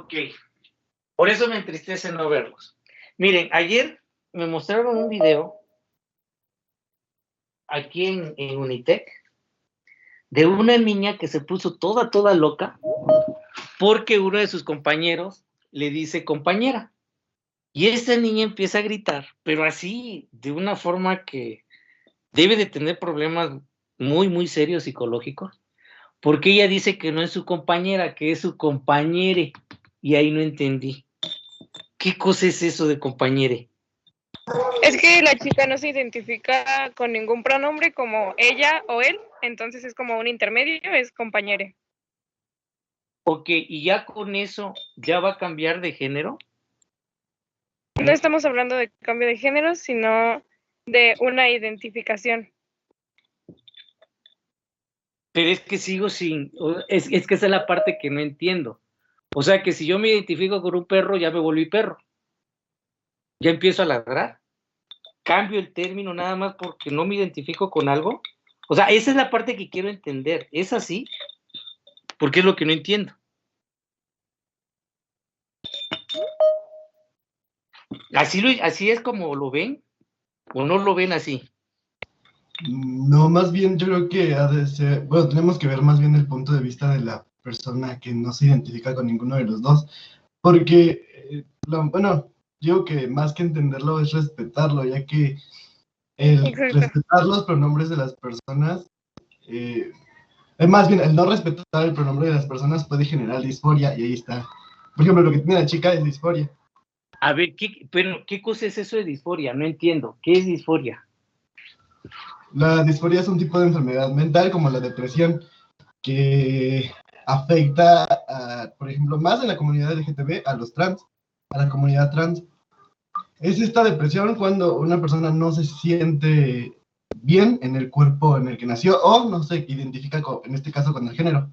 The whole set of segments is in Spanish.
Ok, por eso me entristece no verlos. Miren, ayer me mostraron un video aquí en Unitec de una niña que se puso toda loca porque uno de sus compañeros le dice compañera. Y esta niña empieza a gritar, pero así, de una forma que debe de tener problemas muy serios psicológicos, porque ella dice que no es su compañera, que es su compañere. Y ahí no entendí. ¿Qué cosa es eso de compañere? Es que la chica no se identifica con ningún pronombre como ella o él, entonces es como un intermedio, es compañere. Ok, y ya con eso, ¿ya va a cambiar de género? No estamos hablando de cambio de género, sino de una identificación. Pero es que sigo sin, es que esa es la parte que no entiendo. O sea que si yo me identifico con un perro, ya me volví perro. Ya empiezo a ladrar. Cambio el término nada más porque no me identifico con algo. O sea, esa es la parte que quiero entender. ¿Es así? Porque es lo que no entiendo. ¿Así es como lo ven? ¿O no lo ven así? No, más bien yo creo que ha de ser, bueno, tenemos que ver más bien el punto de vista de la persona que no se identifica con ninguno de los dos, porque, bueno, digo que más que entenderlo es respetarlo, ya que el Exacto. respetar los pronombres de las personas, más bien el no respetar el pronombre de las personas puede generar disforia, y ahí está. Por ejemplo, lo que tiene la chica es disforia. A ver, ¿qué cosa es eso de disforia? No entiendo. ¿Qué es disforia? La disforia es un tipo de enfermedad mental como la depresión que afecta, por ejemplo, más en la comunidad LGTB, a los trans, a la comunidad trans. Es esta depresión cuando una persona no se siente bien en el cuerpo en el que nació o no se identifica, en este caso, con el género.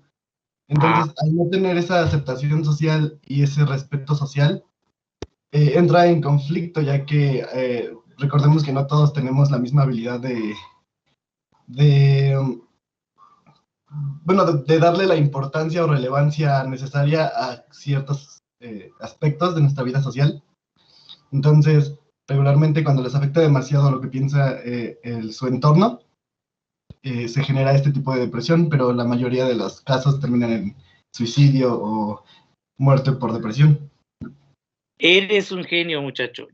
Entonces, al no tener esa aceptación social y ese respeto social, entra en conflicto, ya que recordemos que no todos tenemos la misma habilidad de bueno, de darle la importancia o relevancia necesaria a ciertos aspectos de nuestra vida social. Entonces, regularmente cuando les afecta demasiado lo que piensa su entorno, se genera este tipo de depresión, pero la mayoría de los casos terminan en suicidio o muerte por depresión. Eres un genio, muchacho.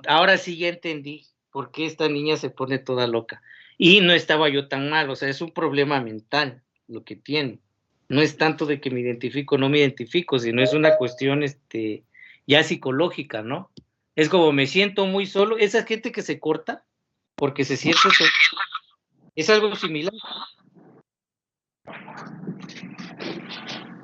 Ahora sí ya entendí por qué esta niña se pone toda loca. Y no estaba yo tan mal, o sea, es un problema mental lo que tiene. No es tanto de que me identifico o no me identifico, sino es una cuestión ya psicológica, ¿no? Es como me siento muy solo. Esa gente que se corta porque se siente solo, es algo similar.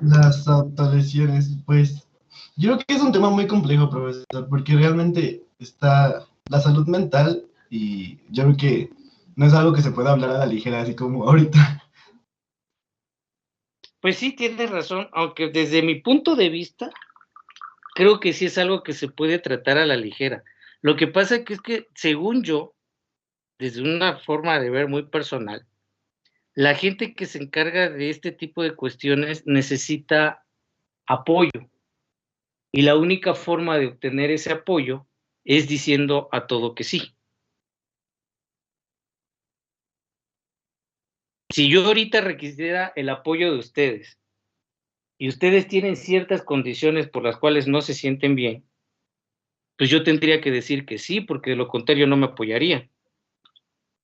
Las autolesiones, pues, yo creo que es un tema muy complejo, profesor, porque realmente está la salud mental y yo creo que no es algo que se pueda hablar a la ligera, así como ahorita. Pues sí, tienes razón, aunque desde mi punto de vista, creo que sí es algo que se puede tratar a la ligera. Lo que pasa es que, según yo, desde una forma de ver muy personal, la gente que se encarga de este tipo de cuestiones necesita apoyo. Y la única forma de obtener ese apoyo es diciendo a todo que sí. Si yo ahorita requisiera el apoyo de ustedes y ustedes tienen ciertas condiciones por las cuales no se sienten bien, pues yo tendría que decir que sí, porque de lo contrario no me apoyaría,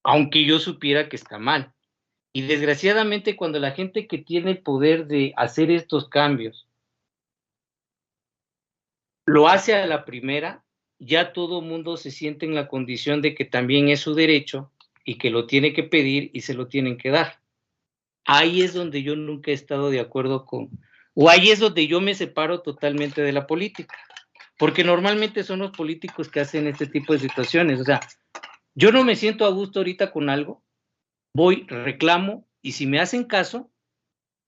aunque yo supiera que está mal. Y desgraciadamente cuando la gente que tiene el poder de hacer estos cambios lo hace a la primera, ya todo mundo se siente en la condición de que también es su derecho y que lo tiene que pedir y se lo tienen que dar. Ahí es donde yo nunca he estado de acuerdo o ahí es donde yo me separo totalmente de la política, porque normalmente son los políticos que hacen este tipo de situaciones. O sea, yo no me siento a gusto ahorita con algo, voy, reclamo, y si me hacen caso,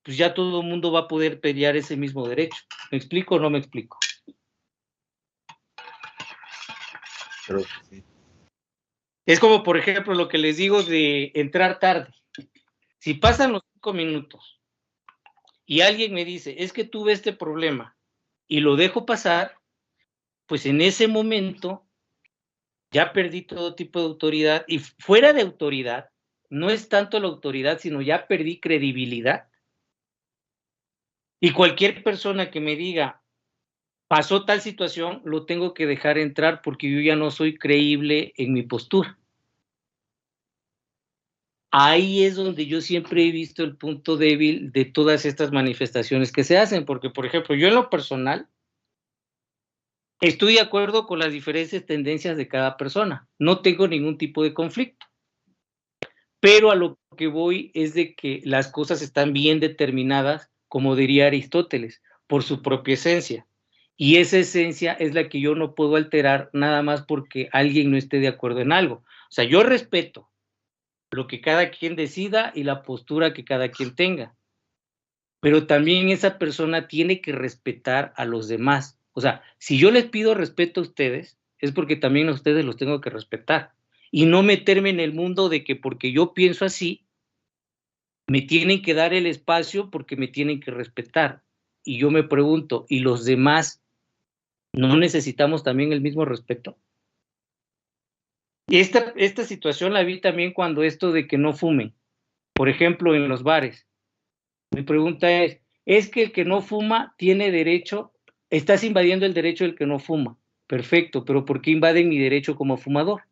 pues ya todo el mundo va a poder pelear ese mismo derecho. ¿Me explico o no me explico? Creo que sí. Es como, por ejemplo, lo que les digo de entrar tarde. Si pasan los 5 minutos y alguien me dice, es que tuve este problema, y lo dejo pasar, pues en ese momento ya perdí todo tipo de autoridad, y fuera de autoridad, no es tanto la autoridad, sino ya perdí credibilidad. Y cualquier persona que me diga, pasó tal situación, lo tengo que dejar entrar porque yo ya no soy creíble en mi postura. Ahí es donde yo siempre he visto el punto débil de todas estas manifestaciones que se hacen, porque, por ejemplo, yo en lo personal estoy de acuerdo con las diferentes tendencias de cada persona, no tengo ningún tipo de conflicto, pero a lo que voy es de que las cosas están bien determinadas, como diría Aristóteles, por su propia esencia. Y esa esencia es la que yo no puedo alterar nada más porque alguien no esté de acuerdo en algo. O sea, yo respeto lo que cada quien decida y la postura que cada quien tenga, pero también esa persona tiene que respetar a los demás. O sea, si yo les pido respeto a ustedes, es porque también a ustedes los tengo que respetar. Y no meterme en el mundo de que porque yo pienso así, me tienen que dar el espacio porque me tienen que respetar. Y yo me pregunto, ¿y los demás no necesitamos también el mismo respeto? Y esta situación la vi también cuando esto de que no fumen, por ejemplo, en los bares. Mi pregunta es que el que no fuma tiene derecho, estás invadiendo el derecho del que no fuma. Perfecto, pero ¿por qué invaden mi derecho como fumador?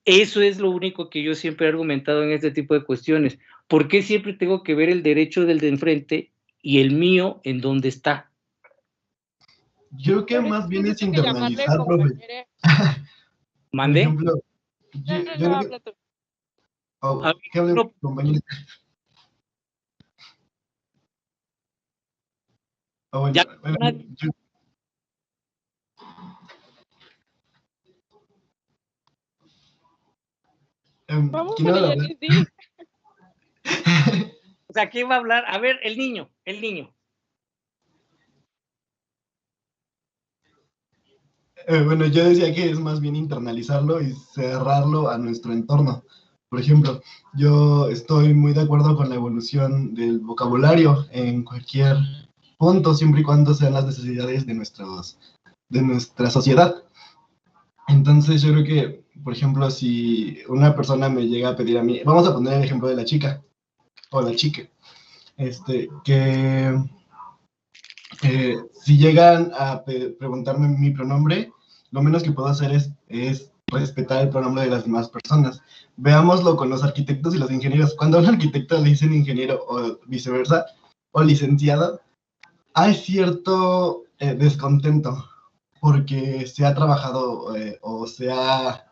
Eso es lo único que yo siempre he argumentado en este tipo de cuestiones. ¿Por qué siempre tengo que ver el derecho del de enfrente y el mío en dónde está? Yo creo que Pero más bien es siento que llamarle internalizar, profe. compañera. Por ¿Mandé? ejemplo, No, yo no, creo no, que... habla tú. Oh, A ver, ¿qué hable, no, compañero? Ah, bueno, ya, bueno, yo- Vamos, ¿quién va a hablar? Arellani, sí. o sea, ¿quién va a hablar? A ver, el niño, el niño. Bueno, yo decía que es más bien internalizarlo y cerrarlo a nuestro entorno. Por ejemplo, yo estoy muy de acuerdo con la evolución del vocabulario en cualquier punto, siempre y cuando sean las necesidades de nuestra sociedad. Entonces, yo creo que, por ejemplo, si una persona me llega a pedir a mí, vamos a poner el ejemplo de la chica o la chica, que si llegan a preguntarme mi pronombre, lo menos que puedo hacer es respetar el pronombre de las demás personas. Veámoslo con los arquitectos y los ingenieros. Cuando a un arquitecto le dicen ingeniero o viceversa, o licenciado, hay cierto descontento porque se ha trabajado o se ha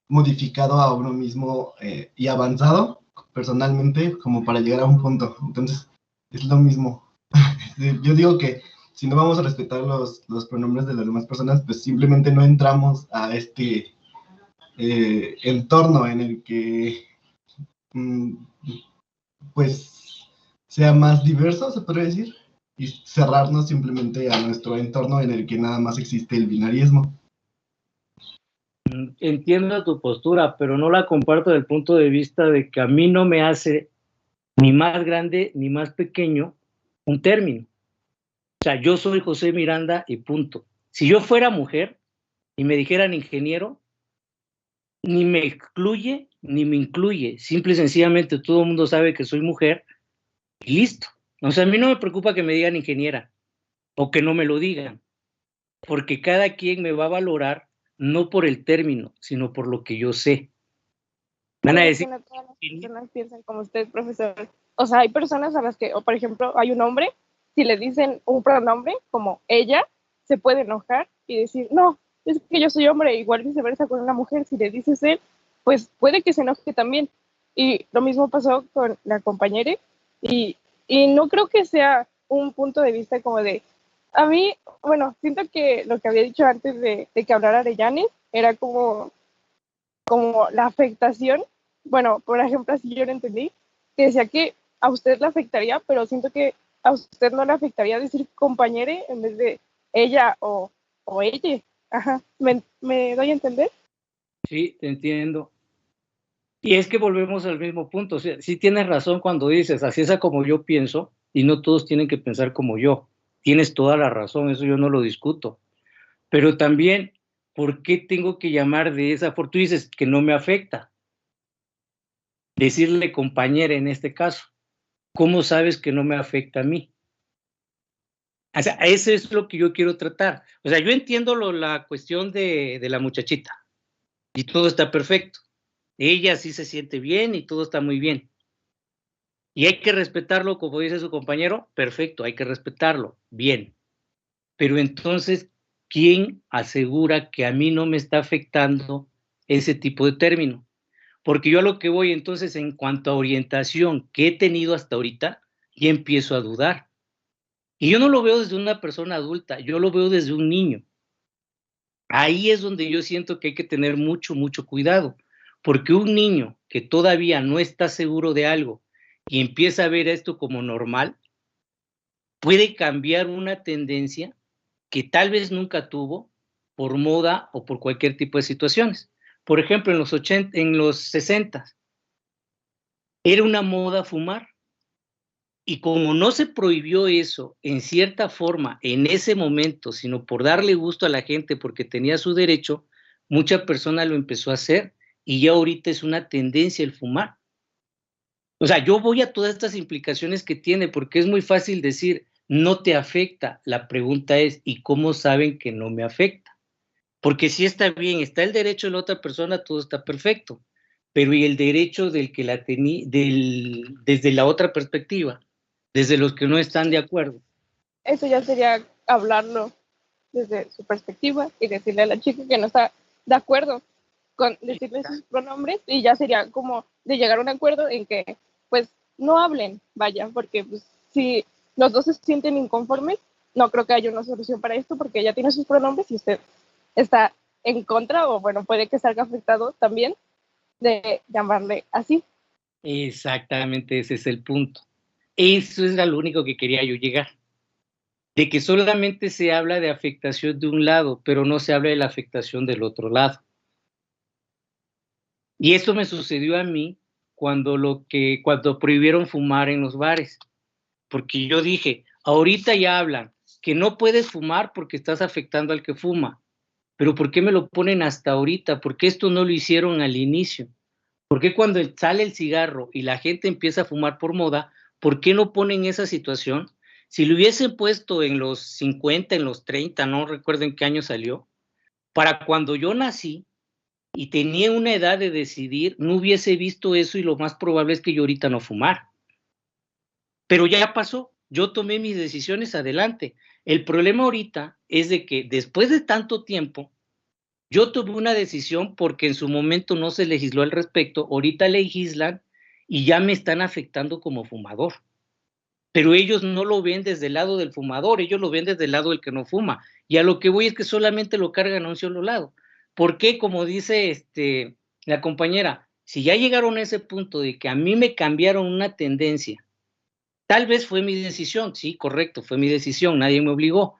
modificado a uno mismo y avanzado personalmente como para llegar a un punto. Entonces, es lo mismo. Yo digo que si no vamos a respetar los pronombres de las demás personas, pues simplemente no entramos a este entorno en el que mm, pues sea más diverso, se podría decir, y cerrarnos simplemente a nuestro entorno en el que nada más existe el binarismo. Entiendo tu postura, pero no la comparto desde el punto de vista de que a mí no me hace ni más grande ni más pequeño un término. O sea, yo soy José Miranda y punto. Si yo fuera mujer y me dijeran ingeniero, ni me excluye ni me incluye. Simple y sencillamente todo el mundo sabe que soy mujer y listo. O sea, a mí no me preocupa que me digan ingeniera o que no me lo digan, porque cada quien me va a valorar no por el término, sino por lo que yo sé. Van a Pero es decir, que no todas las personas piensan como usted, profesor. O sea, hay personas a las que, o por ejemplo, hay un hombre, si le dicen un pronombre como ella, se puede enojar y decir, no, es que yo soy hombre, igual viceversa con una mujer, si le dices él, pues puede que se enoje también. Y lo mismo pasó con la compañera y, y no creo que sea un punto de vista como de, a mí, bueno, siento que lo que había dicho antes de que hablara Arellanes era como la afectación, bueno, por ejemplo, así yo lo entendí, que decía que a usted le afectaría, pero siento que a usted no le afectaría decir compañere en vez de ella o ella. Ajá, ¿me doy a entender? sí, te entiendo. Y es que volvemos al mismo punto. O sea, sí tienes razón cuando dices, así es como yo pienso, y no todos tienen que pensar como yo. Tienes toda la razón, eso yo no lo discuto. Pero también, ¿por qué tengo que llamar de esa forma? Tú dices que no me afecta. Decirle compañera en este caso. ¿Cómo sabes que no me afecta a mí? O sea, eso es lo que yo quiero tratar. O sea, yo entiendo la cuestión de la muchachita y todo está perfecto. Ella sí se siente bien y todo está muy bien. Y hay que respetarlo, como dice su compañero, perfecto, hay que respetarlo, bien. Pero entonces, ¿quién asegura que a mí no me está afectando ese tipo de término? Porque yo a lo que voy entonces en cuanto a orientación que he tenido hasta ahorita, ya empiezo a dudar. Y yo no lo veo desde una persona adulta, yo lo veo desde un niño. Ahí es donde yo siento que hay que tener mucho, mucho cuidado, porque un niño que todavía no está seguro de algo y empieza a ver esto como normal, puede cambiar una tendencia que tal vez nunca tuvo por moda o por cualquier tipo de situaciones. Por ejemplo, en los 60 era una moda fumar. Y como no se prohibió eso en cierta forma en ese momento, sino por darle gusto a la gente porque tenía su derecho, mucha persona lo empezó a hacer y ya ahorita es una tendencia el fumar. O sea, yo voy a todas estas implicaciones que tiene porque es muy fácil decir, no te afecta. La pregunta es, ¿y cómo saben que no me afecta? Porque si está bien, está el derecho de la otra persona, todo está perfecto. Pero ¿y el derecho del que la tenía, desde la otra perspectiva? Desde los que no están de acuerdo. Eso ya sería hablarlo desde su perspectiva y decirle a la chica que no está de acuerdo con decirle sus pronombres, y ya sería como de llegar a un acuerdo en que pues no hablen, vaya, porque pues, si los dos se sienten inconformes, no creo que haya una solución para esto porque ella tiene sus pronombres y usted está en contra, o bueno, puede que salga afectado también de llamarle así. Exactamente, ese es el punto. Eso es a lo único que quería yo llegar. De que solamente se habla de afectación de un lado, pero no se habla de la afectación del otro lado. Y esto me sucedió a mí cuando prohibieron fumar en los bares. Porque yo dije, ahorita ya hablan que no puedes fumar porque estás afectando al que fuma. Pero ¿por qué me lo ponen hasta ahorita? ¿Por qué esto no lo hicieron al inicio? ¿Por qué cuando sale el cigarro y la gente empieza a fumar por moda, por qué no ponen esa situación? Si lo hubiesen puesto en los 50, en los 30, no recuerdo en qué año salió, para cuando yo nací y tenía una edad de decidir, no hubiese visto eso y lo más probable es que yo ahorita no fumara. Pero ya pasó, yo tomé mis decisiones adelante. El problema ahorita es de que después de tanto tiempo, yo tuve una decisión porque en su momento no se legisló al respecto, ahorita legislan y ya me están afectando como fumador. Pero ellos no lo ven desde el lado del fumador, ellos lo ven desde el lado del que no fuma. Y a lo que voy es que solamente lo cargan a un solo lado. ¿Por qué? Como dice la compañera, si ya llegaron a ese punto de que a mí me cambiaron una tendencia, tal vez fue mi decisión, sí, correcto, fue mi decisión, nadie me obligó.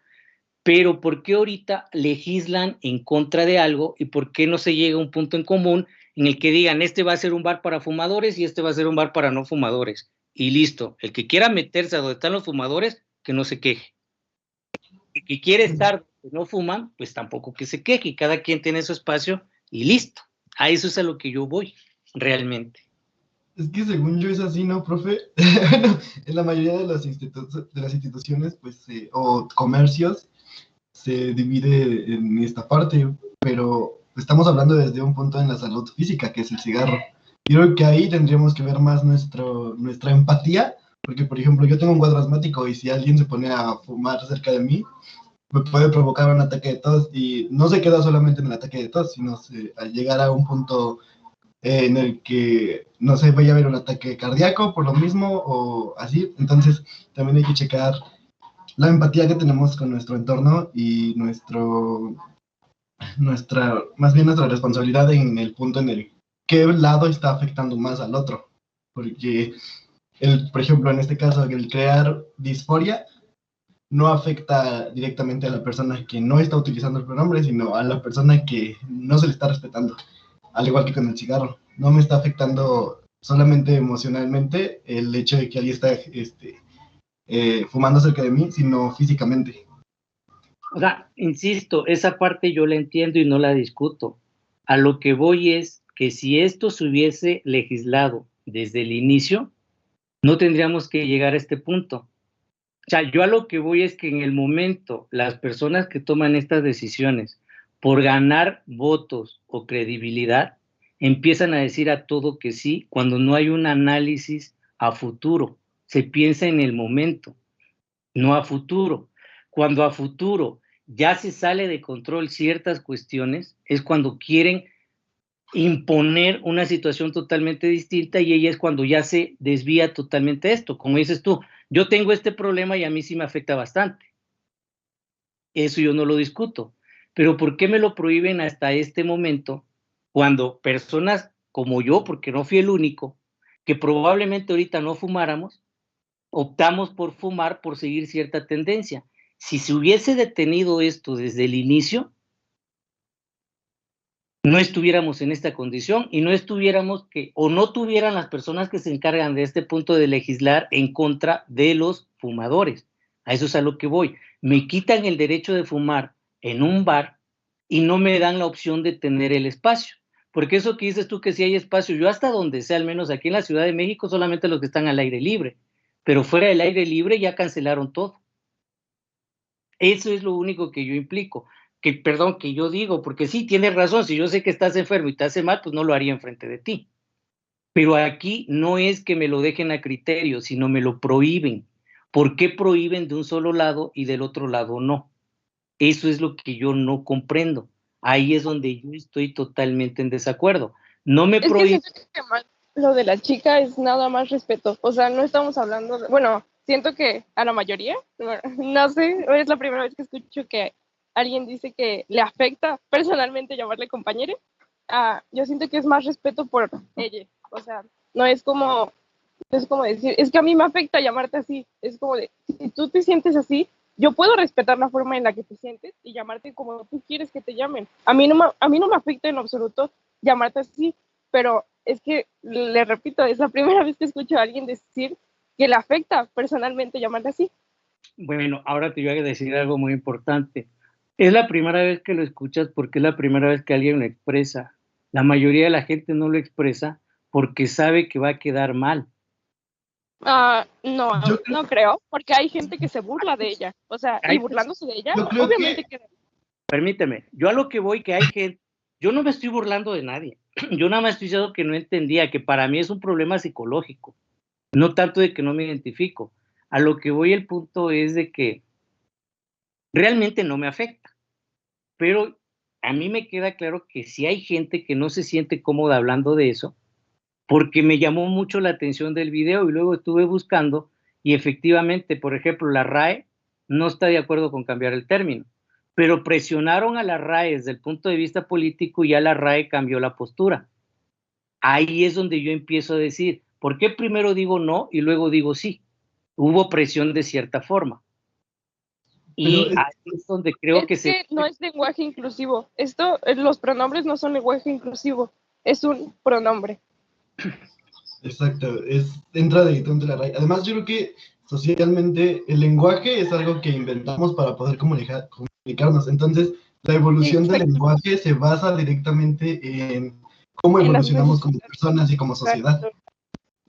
Pero ¿por qué ahorita legislan en contra de algo y por qué no se llega a un punto en común en el que digan, este va a ser un bar para fumadores y este va a ser un bar para no fumadores? Y listo, el que quiera meterse a donde están los fumadores, que no se queje. El que quiere estar donde no fuman, pues tampoco que se queje, y cada quien tiene su espacio y listo. A eso es a lo que yo voy, realmente. Es que según yo es así, ¿no, profe? En la mayoría de las instituciones, pues, o comercios, se divide en esta parte, pero estamos hablando desde un punto en la salud física, que es el cigarro. Yo creo que ahí tendríamos que ver más nuestra empatía, porque, por ejemplo, yo tengo un cuadro asmático y si alguien se pone a fumar cerca de mí, me puede provocar un ataque de tos, y no se queda solamente en el ataque de tos, sino al llegar a un punto en el que no se vaya a haber un ataque cardíaco por lo mismo o así. Entonces también hay que checar la empatía que tenemos con nuestro entorno y más bien nuestra responsabilidad en el punto en el que lado está afectando más al otro. Porque, por ejemplo, en este caso, el crear disforia no afecta directamente a la persona que no está utilizando el pronombre, sino a la persona que no se le está respetando. Al igual que con el cigarro, no me está afectando solamente emocionalmente el hecho de que alguien está fumando cerca de mí, sino físicamente. O sea, insisto, esa parte yo la entiendo y no la discuto. A lo que voy es que si esto se hubiese legislado desde el inicio, no tendríamos que llegar a este punto. O sea, yo a lo que voy es que en el momento las personas que toman estas decisiones por ganar votos o credibilidad, empiezan a decir a todo que sí, cuando no hay un análisis a futuro. Se piensa en el momento, no a futuro. Cuando a futuro ya se sale de control ciertas cuestiones, es cuando quieren imponer una situación totalmente distinta y ella es cuando ya se desvía totalmente esto. Como dices tú, yo tengo este problema y a mí sí me afecta bastante. Eso yo no lo discuto. Pero ¿por qué me lo prohíben hasta este momento cuando personas como yo, porque no fui el único, que probablemente ahorita no fumáramos, optamos por fumar por seguir cierta tendencia? Si se hubiese detenido esto desde el inicio, no estuviéramos en esta condición y no estuviéramos que, o no tuvieran las personas que se encargan de este punto de legislar en contra de los fumadores. A eso es a lo que voy. Me quitan el derecho de fumar en un bar y no me dan la opción de tener el espacio. Porque eso que dices tú que sí hay espacio, yo hasta donde sea, al menos aquí en la Ciudad de México, solamente los que están al aire libre. Pero fuera del aire libre ya cancelaron todo. Eso es lo único que yo implico, que yo digo, porque sí, tienes razón, si yo sé que estás enfermo y te hace mal, pues no lo haría enfrente de ti. Pero aquí no es que me lo dejen a criterio, sino me lo prohíben. ¿Por qué prohíben de un solo lado y del otro lado no? Eso es lo que yo no comprendo. Ahí es donde yo estoy totalmente en desacuerdo. No me Es que prohíben. siento que lo de la chica es nada más respeto. O sea, no estamos hablando de, bueno, siento que a la mayoría, no sé, es la primera vez que escucho que alguien dice que le afecta personalmente llamarle compañero. Yo siento que es más respeto por ella. O sea, no es como decir, es que a mí me afecta llamarte así. Es como de, si tú te sientes así, yo puedo respetar la forma en la que te sientes y llamarte como tú quieres que te llamen. A mí no me afecta en lo absoluto llamarte así, pero es que, le repito, es la primera vez que escucho a alguien decir que le afecta personalmente llamarle así. Bueno, ahora te voy a decir algo muy importante. Es la primera vez que lo escuchas porque es la primera vez que alguien lo expresa. La mayoría de la gente no lo expresa porque sabe que va a quedar mal. No, Yo creo, no creo, porque hay gente que se burla de ella, o sea, y Hay, burlándose de ella, yo creo obviamente que, que permíteme, yo a lo que voy que hay gente, yo no me estoy burlando de nadie. Yo nada más estoy diciendo que no entendía, que para mí es un problema psicológico, no tanto de que no me identifico. A lo que voy el punto es de que realmente no me afecta. Pero a mí me queda claro que si hay gente que no se siente cómoda hablando de eso, porque me llamó mucho la atención del video y luego estuve buscando y efectivamente, por ejemplo, la RAE no está de acuerdo con cambiar el término, pero presionaron a la RAE desde el punto de vista político y ya la RAE cambió la postura. Ahí es donde yo empiezo a decir, ¿por qué primero digo no y luego digo sí? Hubo presión de cierta forma. pero Y ahí es donde creo es que se... que no es lenguaje inclusivo. Los pronombres no son lenguaje inclusivo, es un pronombre. exacto, entra dentro de la RAE. Además, yo creo que socialmente el lenguaje es algo que inventamos para poder comunicarnos. Entonces, la Sí, evolución del exacto. lenguaje se basa directamente en cómo En las evolucionamos como necesidades. personas y como sociedad. Exacto.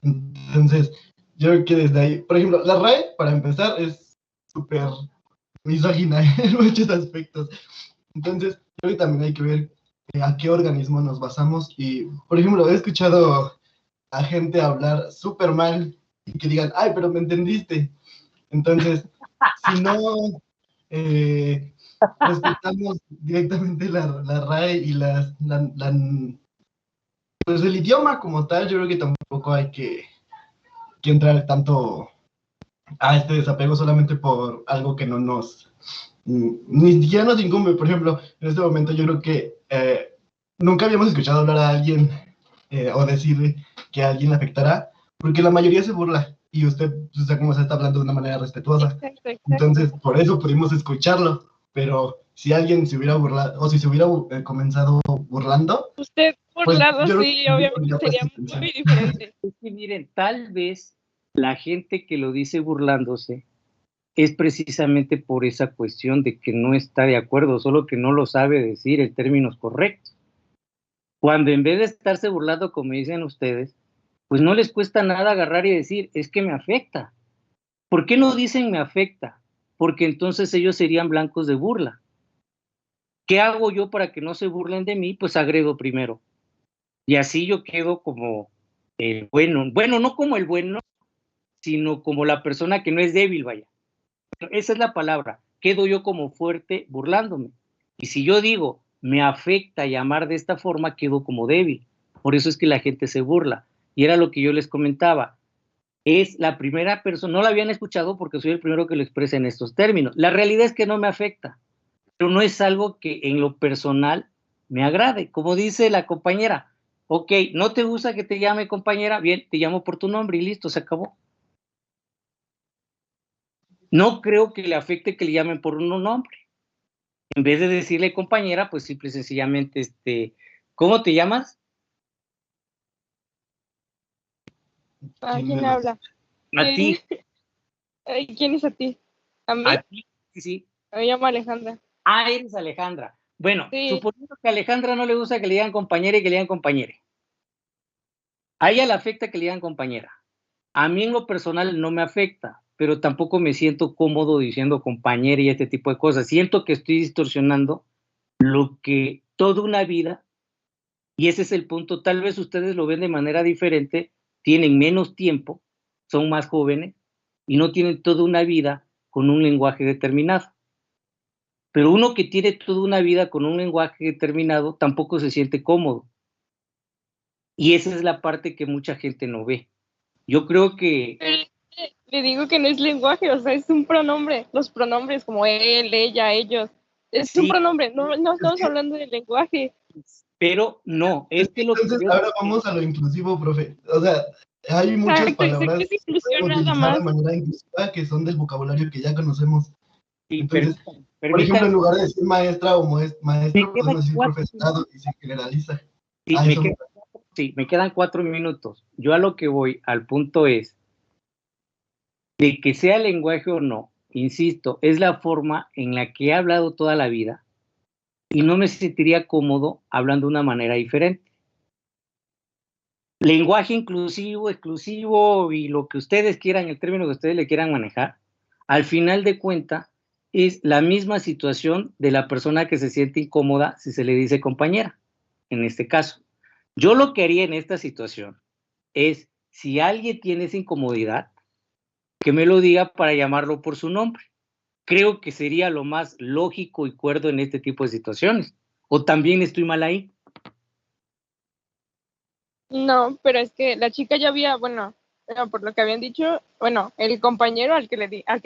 Entonces, yo creo que desde ahí, por ejemplo, la RAE, para empezar, es súper misógina en muchos aspectos. Entonces, creo que también hay que ver a qué organismo nos basamos. Y, por ejemplo, he escuchado a gente hablar súper mal y que digan, ay, pero me entendiste. Entonces, si no respetamos directamente la RAE y pues el idioma como tal, yo creo que tampoco hay que entrar tanto a este desapego solamente por algo que no nos, ni siquiera nos incumbe. Por ejemplo, en este momento yo creo que nunca habíamos escuchado hablar a alguien o decirle que a alguien le afectará, porque la mayoría se burla y usted, o sea, como se está hablando de una manera respetuosa. Exacto, exacto. Entonces, por eso pudimos escucharlo, pero si alguien se hubiera burlado, o si se hubiera comenzado burlando, Usted por pues lado yo creo sí, que no obviamente habría sería puesto atención. muy diferente. Es que miren, tal vez la gente que lo dice burlándose es precisamente por esa cuestión de que no está de acuerdo, solo que no lo sabe decir en términos correctos. Cuando en vez de estarse burlando, como dicen ustedes, pues no les cuesta nada agarrar y decir, es que me afecta. ¿Por qué no dicen me afecta? Porque entonces ellos serían blancos de burla. ¿Qué hago yo para que no se burlen de mí? Pues agredo primero. Y así yo quedo como el bueno. Bueno, no como el bueno, sino como la persona que no es débil, vaya. Esa es la palabra. Quedo yo como fuerte burlándome. Y si yo digo, me afecta llamar de esta forma, quedo como débil. Por eso es que la gente se burla. Y era lo que yo les comentaba. Es la primera persona, no la habían escuchado porque soy el primero que lo expresa en estos términos. La realidad es que no me afecta, pero no es algo que en lo personal me agrade. Como dice la compañera, ok, ¿no te gusta que te llame compañera? Bien, te llamo por tu nombre y listo, se acabó. No creo que le afecte que le llamen por un nombre. En vez de decirle compañera, pues simple y sencillamente, ¿cómo te llamas? ¿A quién habla? A ti. ¿Quién es a ti? ¿A mí? A ti, sí. Me llamo Alejandra. Ah, eres Alejandra. Bueno, Sí. suponiendo que a Alejandra no le gusta que le digan compañera y que le digan compañere. A ella le afecta que le digan compañera. A mí en lo personal no me afecta, pero tampoco me siento cómodo diciendo compañera y este tipo de cosas. Siento que estoy distorsionando lo que toda una vida, y ese es el punto, tal vez ustedes lo ven de manera diferente, tienen menos tiempo, son más jóvenes y no tienen toda una vida con un lenguaje determinado. Pero uno que tiene toda una vida con un lenguaje determinado tampoco se siente cómodo. Y esa es la parte que mucha gente no ve. Yo creo que... Le digo que no es lenguaje, o sea, es un pronombre. Los pronombres como él, ella, ellos. Es un Sí, pronombre, no estamos hablando de lenguaje. pero no, es que lo que Entonces, yo... ahora vamos a lo inclusivo, profe. O sea, hay muchas Exacto, y sé palabras que es que se inclusión pueden nada utilizar de más. manera inclusiva que son del vocabulario que ya conocemos. Sí, Entonces, por permítame, ejemplo, en lugar de decir maestra o maestro, me quedan podemos decir 4 profesorado y se generaliza. sí, A eso me... me quedan 4 minutos. Yo a lo que voy, al punto es, de que sea lenguaje o no, insisto, es la forma en la que he hablado toda la vida y no me sentiría cómodo hablando de una manera diferente. Lenguaje inclusivo, exclusivo y lo que ustedes quieran, el término que ustedes le quieran manejar, al final de cuentas es la misma situación de la persona que se siente incómoda si se le dice compañera, en este caso. Yo lo que haría en esta situación es, si alguien tiene esa incomodidad, que me lo diga para llamarlo por su nombre. Creo que sería lo más lógico y cuerdo en este tipo de situaciones. ¿O también estoy mal ahí? No, pero es que la chica ya había, bueno, por lo que habían dicho, bueno, el compañero al que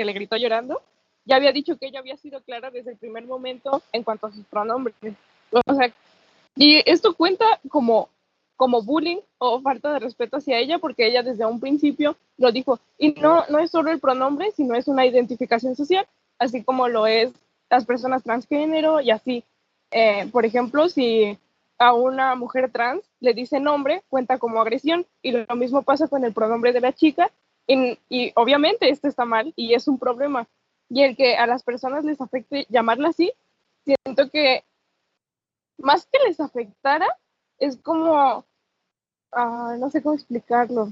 le gritó llorando, ya había dicho que ella había sido clara desde el primer momento en cuanto a sus pronombres. O sea, y esto cuenta como bullying o falta de respeto hacia ella, porque ella desde un principio lo dijo. Y no es solo el pronombre, sino es una identificación social, así como lo es las personas transgénero y así. Por ejemplo, si a una mujer trans le dice nombre, cuenta como agresión, y lo mismo pasa con el pronombre de la chica, y obviamente esto está mal y es un problema. Y el que a las personas les afecte llamarla así, siento que más que les afectara, es como, no sé cómo explicarlo,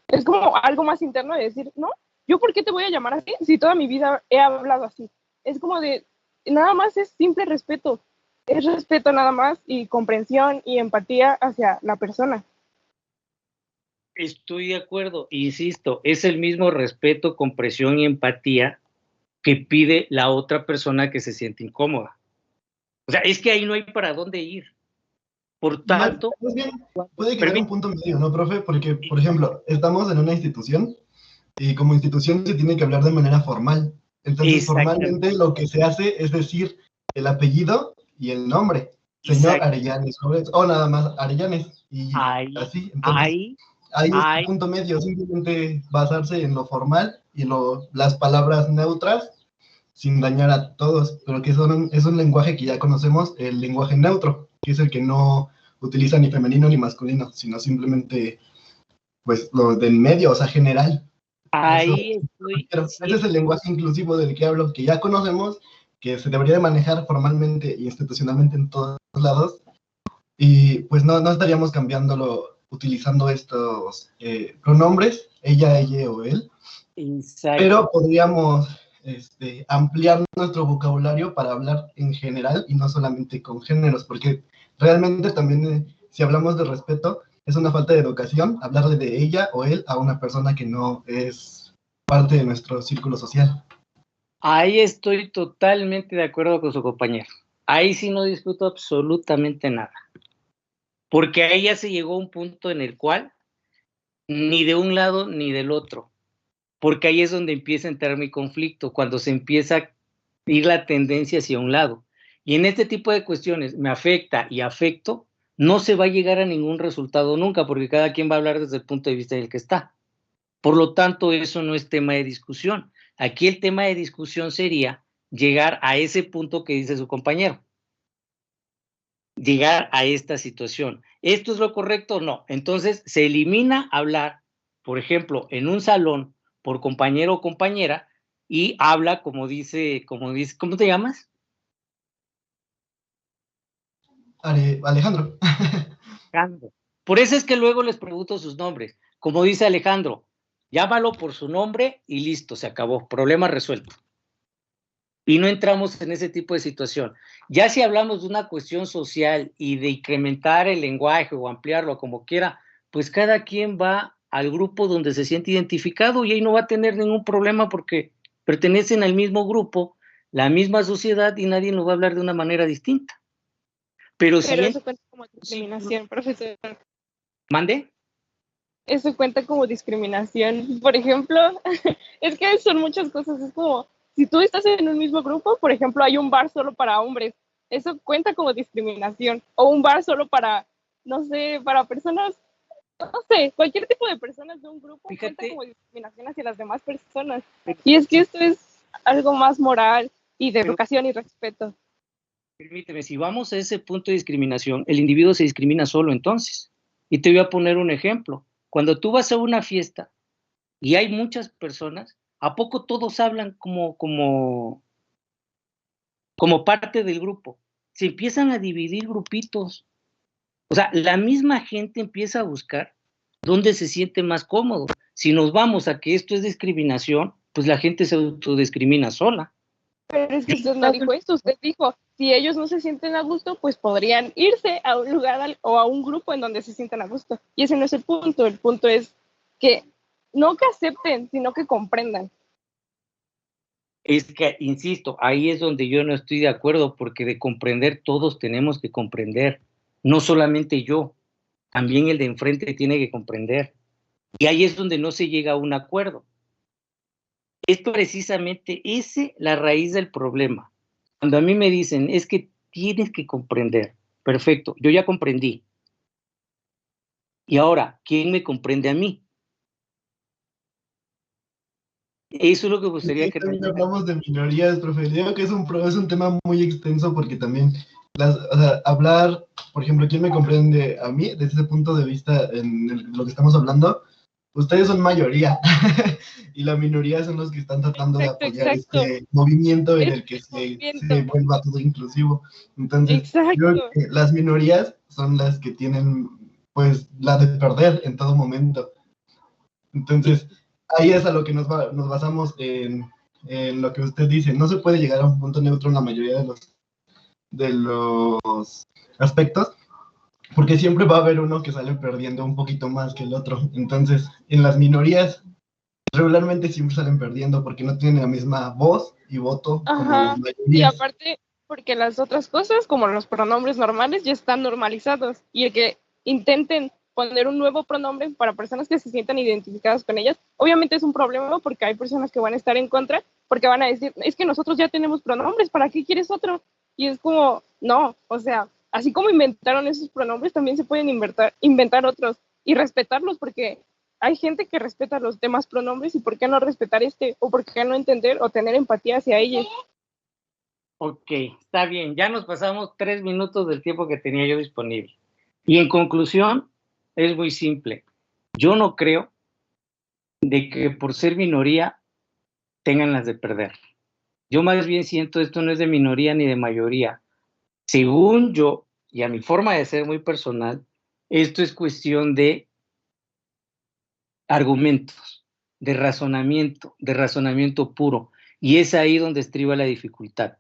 es como algo más interno de decir, no, ¿yo por qué te voy a llamar así si toda mi vida he hablado así? Es como de, nada más es simple respeto, es respeto nada más y comprensión y empatía hacia la persona. Estoy de acuerdo, insisto, es el mismo respeto, comprensión y empatía que pide la otra persona que se siente incómoda. O sea, es que ahí no hay para dónde ir. Por tanto, Más bien, puede quedar un punto medio, ¿no, profe? Porque, por ejemplo, estamos en una institución y como institución se tiene que hablar de manera formal. Entonces, formalmente lo que se hace es decir el apellido y el nombre. Señor Arellanes, o nada más Arellanes, y así. Entonces, ahí es el punto medio, simplemente basarse en lo formal y las palabras neutras sin dañar a todos, pero que es un lenguaje que ya conocemos, el lenguaje neutro, que es el que no utiliza ni femenino ni masculino, sino simplemente, pues, lo del medio, o sea, general. Ahí estoy Pero ese es el lenguaje inclusivo del que hablo, que ya conocemos, que se debería de manejar formalmente e institucionalmente en todos lados, y pues no estaríamos cambiándolo utilizando estos pronombres, ella, ella o él, exacto. pero podríamos ampliar nuestro vocabulario para hablar en general y no solamente con géneros, porque realmente también, si hablamos de respeto, es una falta de educación hablarle de ella o él a una persona que no es parte de nuestro círculo social. Ahí estoy totalmente de acuerdo con su compañero. Ahí sí no discuto absolutamente nada. Porque ahí ya se llegó a un punto en el cual ni de un lado ni del otro. Porque ahí es donde empieza a entrar mi conflicto, cuando se empieza a ir la tendencia hacia un lado. Y en este tipo de cuestiones, me afecta y afecto, no se va a llegar a ningún resultado nunca, porque cada quien va a hablar desde el punto de vista del que está. Por lo tanto, eso no es tema de discusión. Aquí el tema de discusión sería llegar a ese punto que dice su compañero, llegar a esta situación. ¿Esto es lo correcto o no? Entonces, se elimina hablar, por ejemplo, en un salón por compañero o compañera y habla ¿cómo te llamas? Alejandro. Alejandro. Por eso es que luego les pregunto sus nombres. Como dice Alejandro, llámalo por su nombre y listo, se acabó, problema resuelto. Y no entramos en ese tipo de situación. Ya si hablamos de una cuestión social y de incrementar el lenguaje o ampliarlo como quiera, pues cada quien va al grupo donde se siente identificado y ahí no va a tener ningún problema porque pertenecen al mismo grupo, la misma sociedad y nadie lo va a hablar de una manera distinta. Pero si Eso cuenta como discriminación, profesor. ¿Mande? Eso cuenta como discriminación. Por ejemplo, es que son muchas cosas. Es como, si tú estás en un mismo grupo, por ejemplo, hay un bar solo para hombres. Eso cuenta como discriminación. O un bar solo para, no sé, para personas, no sé, cualquier tipo de personas de un grupo cuenta Fíjate, como discriminación hacia las demás personas. Y es que esto es algo más moral y de pero educación y respeto. permíteme, si vamos a ese punto de discriminación, el individuo se discrimina solo entonces. Y te voy a poner un ejemplo. Cuando tú vas a una fiesta y hay muchas personas, ¿a poco todos hablan como parte del grupo? Se empiezan a dividir grupitos. O sea, la misma gente empieza a buscar dónde se siente más cómodo. Si nos vamos a que esto es discriminación, pues la gente se autodiscrimina sola. Pero es que usted no dijo esto, usted dijo, si ellos no se sienten a gusto, pues podrían irse a un lugar o a un grupo en donde se sientan a gusto. Y ese no es el punto es que no que acepten, sino que comprendan. Es que, insisto, ahí es donde yo no estoy de acuerdo, porque de comprender todos tenemos que comprender, no solamente yo, también el de enfrente tiene que comprender. Y ahí es donde no se llega a un acuerdo. Es precisamente ese la raíz del problema. Cuando a mí me dicen, es que tienes que comprender, perfecto, yo ya comprendí. Y ahora, ¿quién me comprende a mí? Eso es lo que me gustaría Y que... también hablamos de minorías, profe. Digo que es un tema muy extenso porque también o sea, hablar, por ejemplo, ¿quién me comprende a mí desde ese punto de vista en lo que estamos hablando? Ustedes son mayoría y la minoría son los que están tratando de Exacto, apoyar exacto. este movimiento en Es el que se movimiento. vuelva todo inclusivo. Entonces, yo creo Exacto. que las minorías son las que tienen, pues, la de perder en todo momento. Entonces, ahí es a lo que nos basamos en lo que usted dice. No se puede llegar a un punto neutro en la mayoría de los aspectos, porque siempre va a haber uno que sale perdiendo un poquito más que el otro. Entonces, en las minorías, regularmente siempre salen perdiendo porque no tienen la misma voz y voto como las Ajá. Y mayorías. aparte, porque las otras cosas, como los pronombres normales, ya están normalizados. Y el que intenten poner un nuevo pronombre para personas que se sientan identificadas con ellas, obviamente es un problema porque hay personas que van a estar en contra, porque van a decir, es que nosotros ya tenemos pronombres, ¿para qué quieres otro? Y es como, no, o sea, así como inventaron esos pronombres, también se pueden inventar otros y respetarlos, porque hay gente que respeta los demás pronombres y por qué no respetar este, o por qué no entender o tener empatía hacia ellos. Ok, está bien, ya nos pasamos 3 minutos del tiempo que tenía yo disponible. Y en conclusión, es muy simple. Yo no creo de que por ser minoría tengan las de perder. Yo más bien siento esto no es de minoría ni de mayoría. Según yo, y a mi forma de ser muy personal, esto es cuestión de argumentos, de razonamiento puro. Y es ahí donde estriba la dificultad.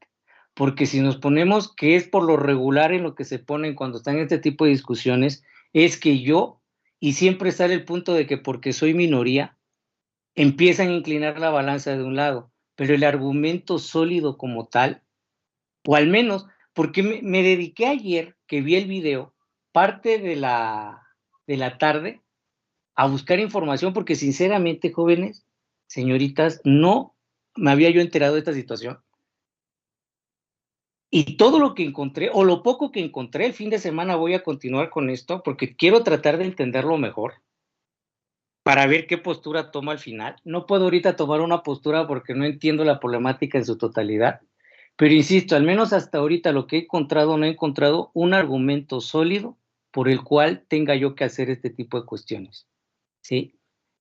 Porque si nos ponemos que es por lo regular en lo que se ponen cuando están en este tipo de discusiones, es que yo, y siempre sale el punto de que porque soy minoría, empiezan a inclinar la balanza de un lado, pero el argumento sólido como tal, o al menos, porque me dediqué ayer, que vi el video, parte de la tarde, a buscar información, porque sinceramente, jóvenes, señoritas, no me había yo enterado de esta situación. Y todo lo que encontré, o lo poco que encontré, el fin de semana voy a continuar con esto, porque quiero tratar de entenderlo mejor, para ver qué postura toma al final. No puedo ahorita tomar una postura porque no entiendo la problemática en su totalidad, pero insisto, al menos hasta ahorita lo que he encontrado, no he encontrado un argumento sólido por el cual tenga yo que hacer este tipo de cuestiones, ¿sí?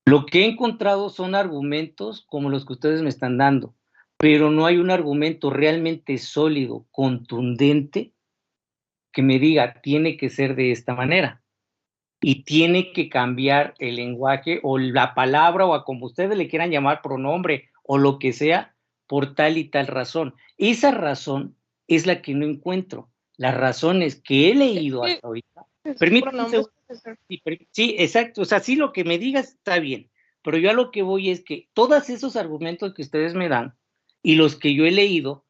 Lo que he encontrado son argumentos como los que ustedes me están dando, pero no hay un argumento realmente sólido, contundente, que me diga, tiene que ser de esta manera. Y tiene que cambiar el lenguaje o la palabra o a como ustedes le quieran llamar, pronombre o lo que sea, por tal y tal razón. Esa razón es la que no encuentro. Las razones que he leído hasta ahorita. Permítame un segundo. Sí, exacto. O sea, sí, lo que me digas está bien, pero yo a lo que voy es que todos esos argumentos que ustedes me dan y los que yo he leído,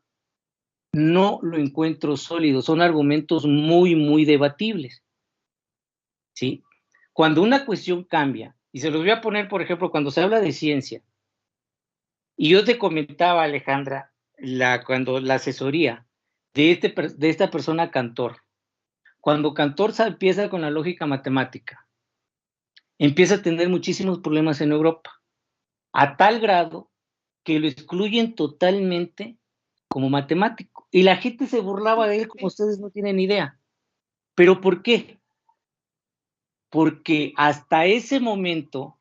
no lo encuentro sólido. Son argumentos muy, muy debatibles. ¿Sí? Cuando una cuestión cambia, y se los voy a poner, por ejemplo, cuando se habla de ciencia, y yo te comentaba, Alejandra, cuando la asesoría de esta persona Cantor, cuando Cantor empieza con la lógica matemática, empieza a tener muchísimos problemas en Europa, a tal grado que lo excluyen totalmente como matemático, y la gente se burlaba de él como ustedes no tienen idea. ¿Pero por qué? Porque hasta ese momento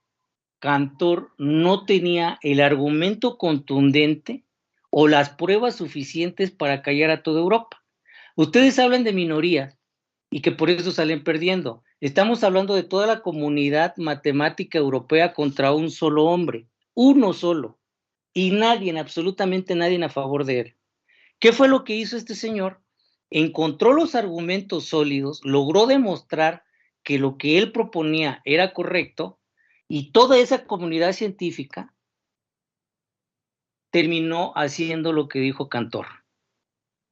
Cantor no tenía el argumento contundente o las pruebas suficientes para callar a toda Europa. Ustedes hablan de minorías y que por eso salen perdiendo. Estamos hablando de toda la comunidad matemática europea contra un solo hombre, uno solo, y nadie, absolutamente nadie a favor de él. ¿Qué fue lo que hizo este señor? Encontró los argumentos sólidos, logró demostrar que lo que él proponía era correcto, y toda esa comunidad científica terminó haciendo lo que dijo Cantor.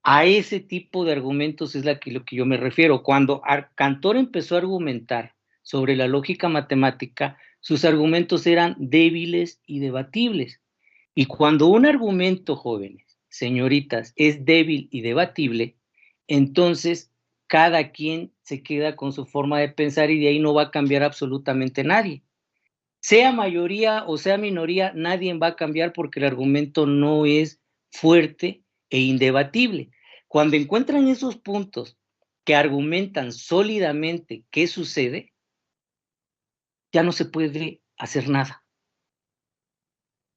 A ese tipo de argumentos es lo que yo me refiero. Cuando Cantor empezó a argumentar sobre la lógica matemática, sus argumentos eran débiles y debatibles. Y cuando un argumento, jóvenes, señoritas, es débil y debatible, entonces cada quien se queda con su forma de pensar y de ahí no va a cambiar absolutamente nadie. Sea mayoría o sea minoría, nadie va a cambiar porque el argumento no es fuerte e indebatible. Cuando encuentran esos puntos que argumentan sólidamente qué sucede, ya no se puede hacer nada.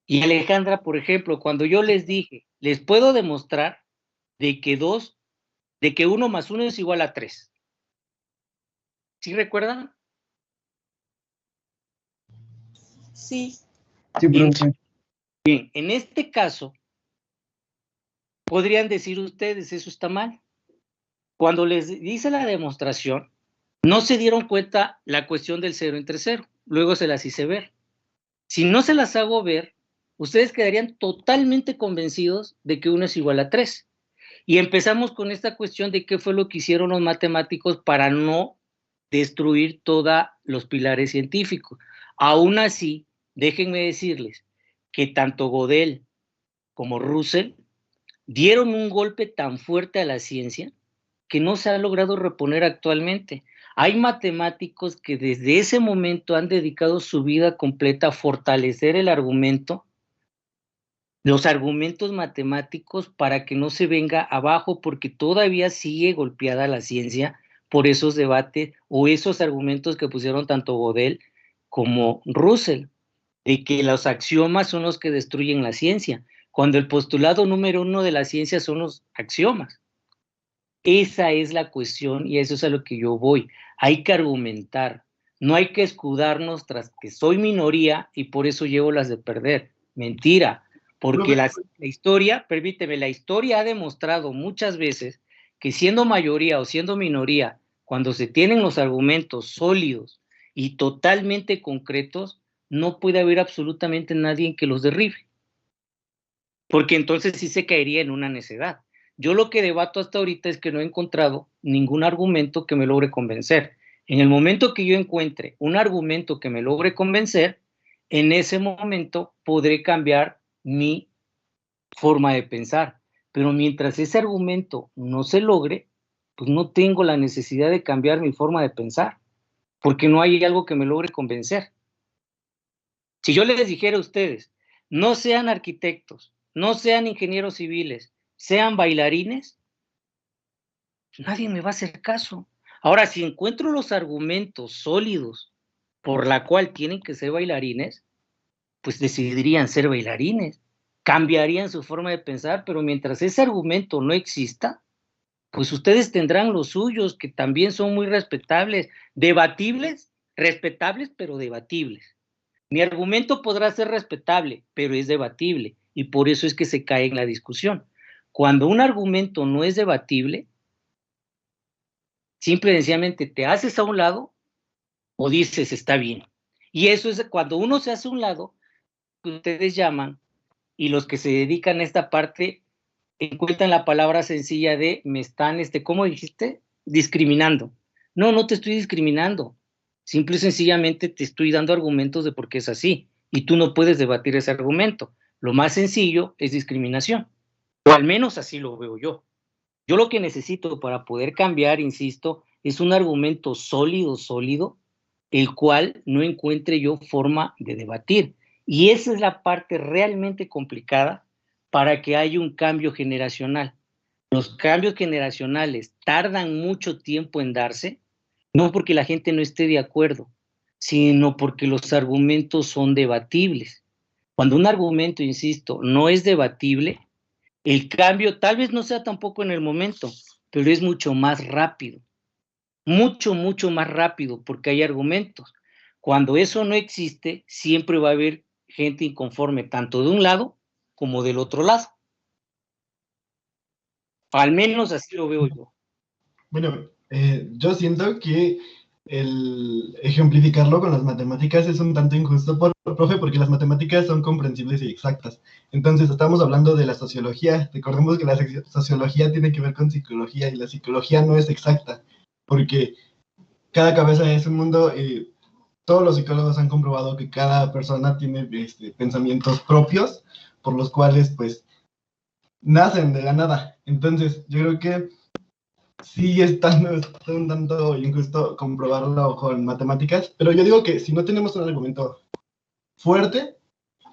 Y Alejandra, por ejemplo, cuando yo les dije, les puedo demostrar de que 1 más 1 es igual a 3. ¿Sí recuerdan? Sí. Sí, profe. Bien, en este caso, podrían decir ustedes, eso está mal. Cuando les hice la demostración, no se dieron cuenta la cuestión del 0 entre 0. Luego se las hice ver. Si no se las hago ver, ustedes quedarían totalmente convencidos de que 1 es igual a 3. Y empezamos con esta cuestión de qué fue lo que hicieron los matemáticos para no destruir todos los pilares científicos. Aún así, déjenme decirles que tanto Gödel como Russell dieron un golpe tan fuerte a la ciencia que no se ha logrado reponer actualmente. Hay matemáticos que desde ese momento han dedicado su vida completa a fortalecer el argumento, los argumentos matemáticos, para que no se venga abajo, porque todavía sigue golpeada la ciencia por esos debates o esos argumentos que pusieron tanto Gödel como Russell. de que los axiomas son los que destruyen la ciencia, cuando el postulado número 1 de la ciencia son los axiomas. Esa es la cuestión y eso es a lo que yo voy. Hay que argumentar, no hay que escudarnos tras que soy minoría y por eso llevo las de perder. Mentira, porque la historia, permíteme, la historia ha demostrado muchas veces que siendo mayoría o siendo minoría, cuando se tienen los argumentos sólidos y totalmente concretos, no puede haber absolutamente nadie que los derribe, porque entonces sí se caería en una necedad. Yo lo que debato hasta ahorita es que no he encontrado ningún argumento que me logre convencer. En el momento que yo encuentre un argumento que me logre convencer, en ese momento podré cambiar mi forma de pensar. Pero mientras ese argumento no se logre, pues no tengo la necesidad de cambiar mi forma de pensar, porque no hay algo que me logre convencer. Si yo les dijera a ustedes, no sean arquitectos, no sean ingenieros civiles, sean bailarines, nadie me va a hacer caso. Ahora, si encuentro los argumentos sólidos por la cual tienen que ser bailarines, pues decidirían ser bailarines, cambiarían su forma de pensar, pero mientras ese argumento no exista, pues ustedes tendrán los suyos, que también son muy respetables, debatibles, respetables, pero debatibles. Mi argumento podrá ser respetable, pero es debatible, y por eso es que se cae en la discusión. Cuando un argumento no es debatible, simple y sencillamente te haces a un lado o dices está bien. Y eso es cuando uno se hace a un lado, que ustedes llaman, y los que se dedican a esta parte encuentran la palabra sencilla de me están, ¿cómo dijiste? Discriminando. No, no te estoy discriminando. Simple y sencillamente te estoy dando argumentos de por qué es así. Y tú no puedes debatir ese argumento. Lo más sencillo es discriminación. O al menos así lo veo yo. Yo lo que necesito para poder cambiar, insisto, es un argumento sólido, el cual no encuentre yo forma de debatir. Y esa es la parte realmente complicada para que haya un cambio generacional. Los cambios generacionales tardan mucho tiempo en darse, no porque la gente no esté de acuerdo, sino porque los argumentos son debatibles. Cuando un argumento, insisto, no es debatible, el cambio tal vez no sea tampoco en el momento, pero es mucho más rápido, mucho más rápido, porque hay argumentos. Cuando eso no existe, siempre va a haber gente inconforme, tanto de un lado como del otro lado. Al menos así lo veo yo. Bueno, yo siento que el ejemplificarlo con las matemáticas es un tanto injusto, profe, porque las matemáticas son comprensibles y exactas. Entonces, estamos hablando de la sociología. Recordemos que la sociología tiene que ver con psicología y la psicología no es exacta, porque cada cabeza es un mundo. Todos los psicólogos han comprobado que cada persona tiene pensamientos propios, por los cuales, pues, nacen de la nada. Entonces, yo creo que sí está un tanto injusto comprobarlo con matemáticas, pero yo digo que si no tenemos un argumento fuerte,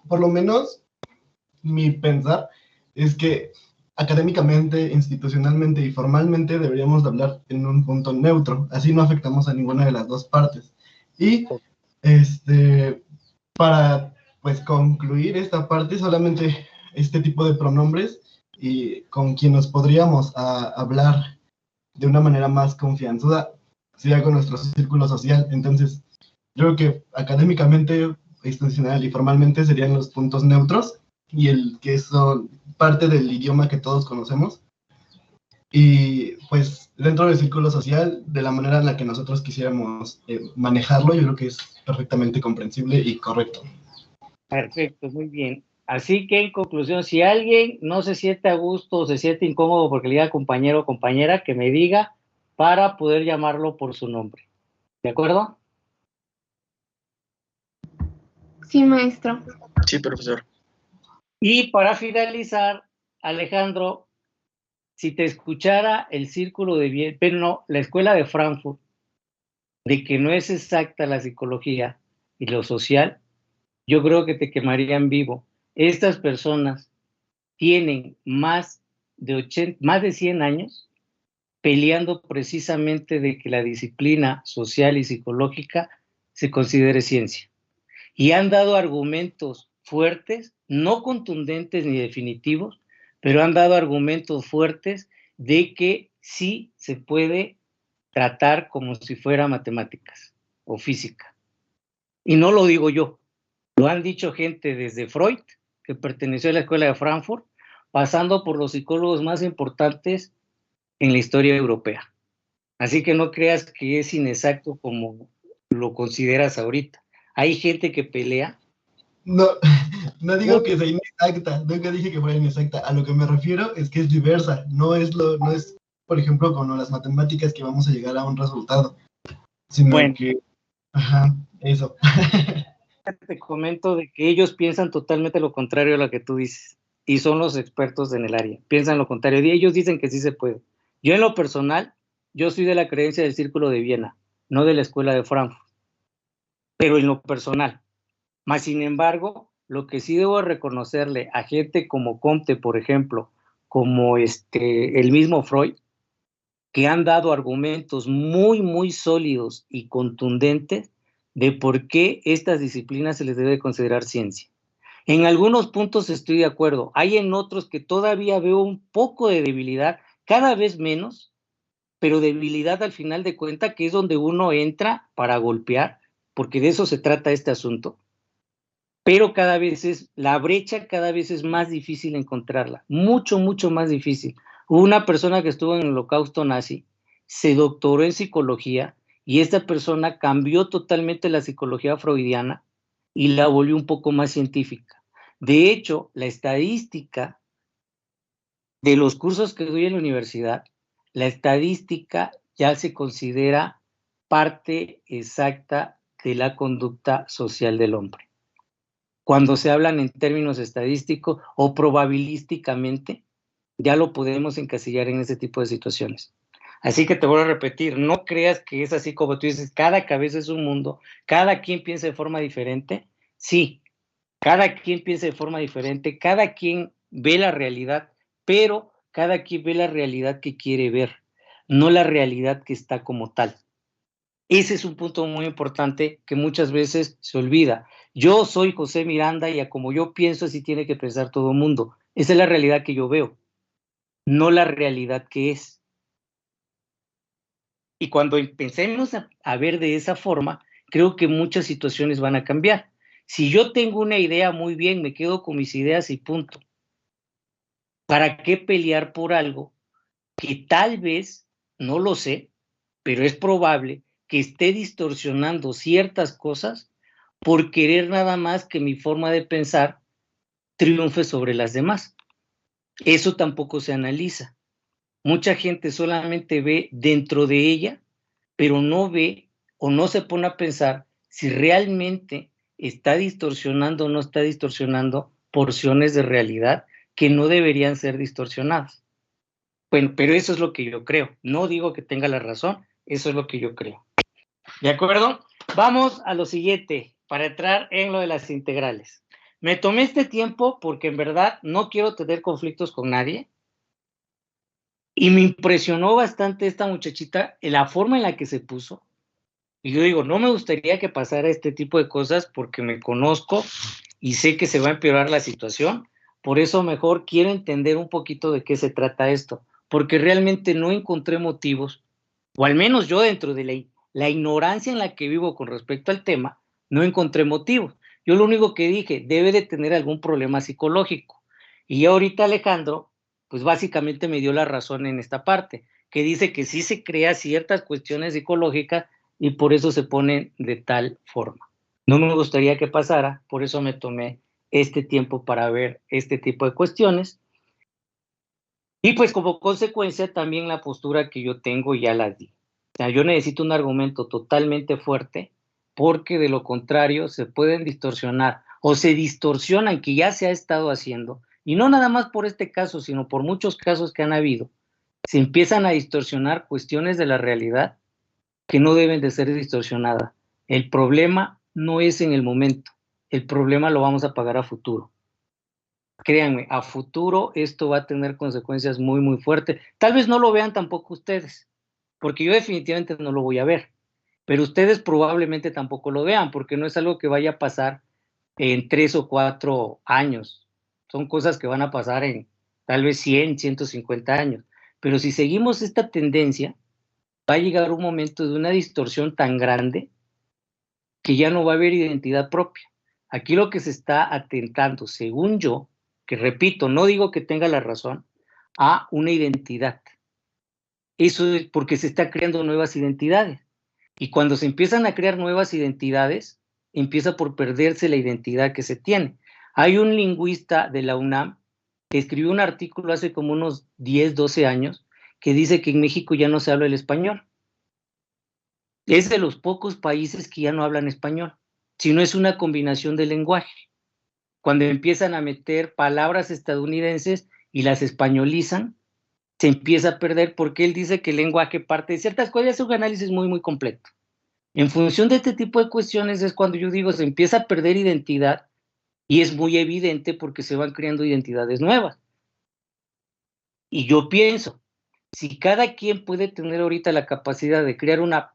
por lo menos mi pensar es que académicamente, institucionalmente y formalmente deberíamos de hablar en un punto neutro, así no afectamos a ninguna de las dos partes. Y para pues concluir esta parte, solamente este tipo de pronombres y con quien nos podríamos hablar de una manera más confianzuda sería con nuestro círculo social. Entonces, yo creo que académicamente, institucional y formalmente serían los puntos neutros y el que son parte del idioma que todos conocemos. Y pues dentro del círculo social, de la manera en la que nosotros quisiéramos manejarlo, yo creo que es perfectamente comprensible y correcto. Perfecto, muy bien. Así que en conclusión, si alguien no se siente a gusto o se siente incómodo porque le diga compañero o compañera, que me diga para poder llamarlo por su nombre. ¿De acuerdo? Sí, maestro. Sí, profesor. Y para finalizar, Alejandro, si te escuchara el círculo de bien, pero no, la escuela de Frankfurt, de que no es exacta la psicología y lo social, yo creo que te quemarían vivo. Estas personas tienen más de 100 años peleando precisamente de que la disciplina social y psicológica se considere ciencia. y han dado argumentos fuertes, no contundentes ni definitivos, pero han dado argumentos fuertes de que sí se puede tratar como si fuera matemáticas o física. Y no lo digo yo, lo han dicho gente desde Freud, que perteneció a la escuela de Frankfurt, pasando por los psicólogos más importantes en la historia europea. Así que no creas que es inexacto como lo consideras ahorita. Hay gente que pelea. No, no digo que sea inexacta, nunca dije que fuera inexacta. A lo que me refiero es que es diversa, no es, por ejemplo, con las matemáticas que vamos a llegar a un resultado, sino Bueno, que, ajá, eso. te comento de que ellos piensan totalmente lo contrario a lo que tú dices, y son los expertos en el área, piensan lo contrario, y ellos dicen que sí se puede. Yo en lo personal, yo soy de la creencia del Círculo de Viena, no de la Escuela de Frankfurt, pero en lo personal. Más sin embargo, lo que sí debo reconocerle a gente como Comte, por ejemplo, como el mismo Freud, que han dado argumentos muy, muy sólidos y contundentes de por qué estas disciplinas se les debe considerar ciencia. En algunos puntos estoy de acuerdo, hay en otros que todavía veo un poco de debilidad, cada vez menos, pero debilidad al final de cuentas, que es donde uno entra para golpear, porque de eso se trata este asunto. Pero la brecha cada vez es más difícil encontrarla, mucho, mucho más difícil. Hubo una persona que estuvo en el holocausto nazi, se doctoró en psicología, y esta persona cambió totalmente la psicología freudiana y la volvió un poco más científica. De hecho, la estadística de los cursos que doy en la universidad, la estadística ya se considera parte exacta de la conducta social del hombre. Cuando se hablan en términos estadísticos o probabilísticamente, ya lo podemos encasillar en ese tipo de situaciones. Así que te voy a repetir, no creas que es así como tú dices, cada cabeza es un mundo, cada quien piensa de forma diferente. Sí, cada quien piensa de forma diferente, cada quien ve la realidad, pero cada quien ve la realidad que quiere ver, no la realidad que está como tal. Ese es un punto muy importante que muchas veces se olvida. Yo soy José Miranda y a como yo pienso así tiene que pensar todo el mundo. Esa es la realidad que yo veo, no la realidad que es. Y cuando empecemos a ver de esa forma, creo que muchas situaciones van a cambiar. Si yo tengo una idea, muy bien, me quedo con mis ideas y punto. ¿Para qué pelear por algo que tal vez, no lo sé, pero es probable que esté distorsionando ciertas cosas por querer nada más que mi forma de pensar triunfe sobre las demás? Eso tampoco se analiza. Mucha gente solamente ve dentro de ella, pero no ve o no se pone a pensar si realmente está distorsionando o no está distorsionando porciones de realidad que no deberían ser distorsionadas. Bueno, pero eso es lo que yo creo. No digo que tenga la razón, eso es lo que yo creo. ¿De acuerdo? Vamos a lo siguiente, para entrar en lo de las integrales. Me tomé este tiempo porque en verdad no quiero tener conflictos con nadie. Y me impresionó bastante esta muchachita, en la forma en la que se puso. Y yo digo, no me gustaría que pasara este tipo de cosas porque me conozco y sé que se va a empeorar la situación. Por eso mejor quiero entender un poquito de qué se trata esto, porque realmente no encontré motivos, o al menos yo dentro de la ignorancia en la que vivo con respecto al tema, no encontré motivos. Yo lo único que dije, debe de tener algún problema psicológico. Y ahorita Alejandro, pues básicamente me dio la razón en esta parte, que dice que sí se crea ciertas cuestiones psicológicas y por eso se ponen de tal forma. No me gustaría que pasara, por eso me tomé este tiempo para ver este tipo de cuestiones. Y pues como consecuencia también la postura que yo tengo ya la di. O sea, yo necesito un argumento totalmente fuerte porque de lo contrario se pueden distorsionar o se distorsionan, que ya se ha estado haciendo, y no nada más por este caso, sino por muchos casos que han habido, se empiezan a distorsionar cuestiones de la realidad que no deben de ser distorsionadas. El problema no es en el momento, el problema lo vamos a pagar a futuro. Créanme, a futuro esto va a tener consecuencias muy, muy fuertes. Tal vez no lo vean tampoco ustedes, porque yo definitivamente no lo voy a ver, pero ustedes probablemente tampoco lo vean, porque no es algo que vaya a pasar en 3 o 4 años. Son cosas que van a pasar en tal vez 100, 150 años. Pero si seguimos esta tendencia, va a llegar un momento de una distorsión tan grande que ya no va a haber identidad propia. Aquí lo que se está atentando, según yo, que repito, no digo que tenga la razón, a una identidad. Eso es porque se está creando nuevas identidades. Y cuando se empiezan a crear nuevas identidades, empieza por perderse la identidad que se tiene. Hay un lingüista de la UNAM que escribió un artículo hace como unos 10, 12 años que dice que en México ya no se habla el español. Es de los pocos países que ya no hablan español, sino es una combinación de lenguaje. Cuando empiezan a meter palabras estadounidenses y las españolizan, se empieza a perder porque él dice que el lenguaje parte de ciertas cosas, es un análisis muy, muy completo. En función de este tipo de cuestiones es cuando yo digo se empieza a perder identidad y es muy evidente porque se van creando identidades nuevas. Y yo pienso, si cada quien puede tener ahorita la capacidad de crear una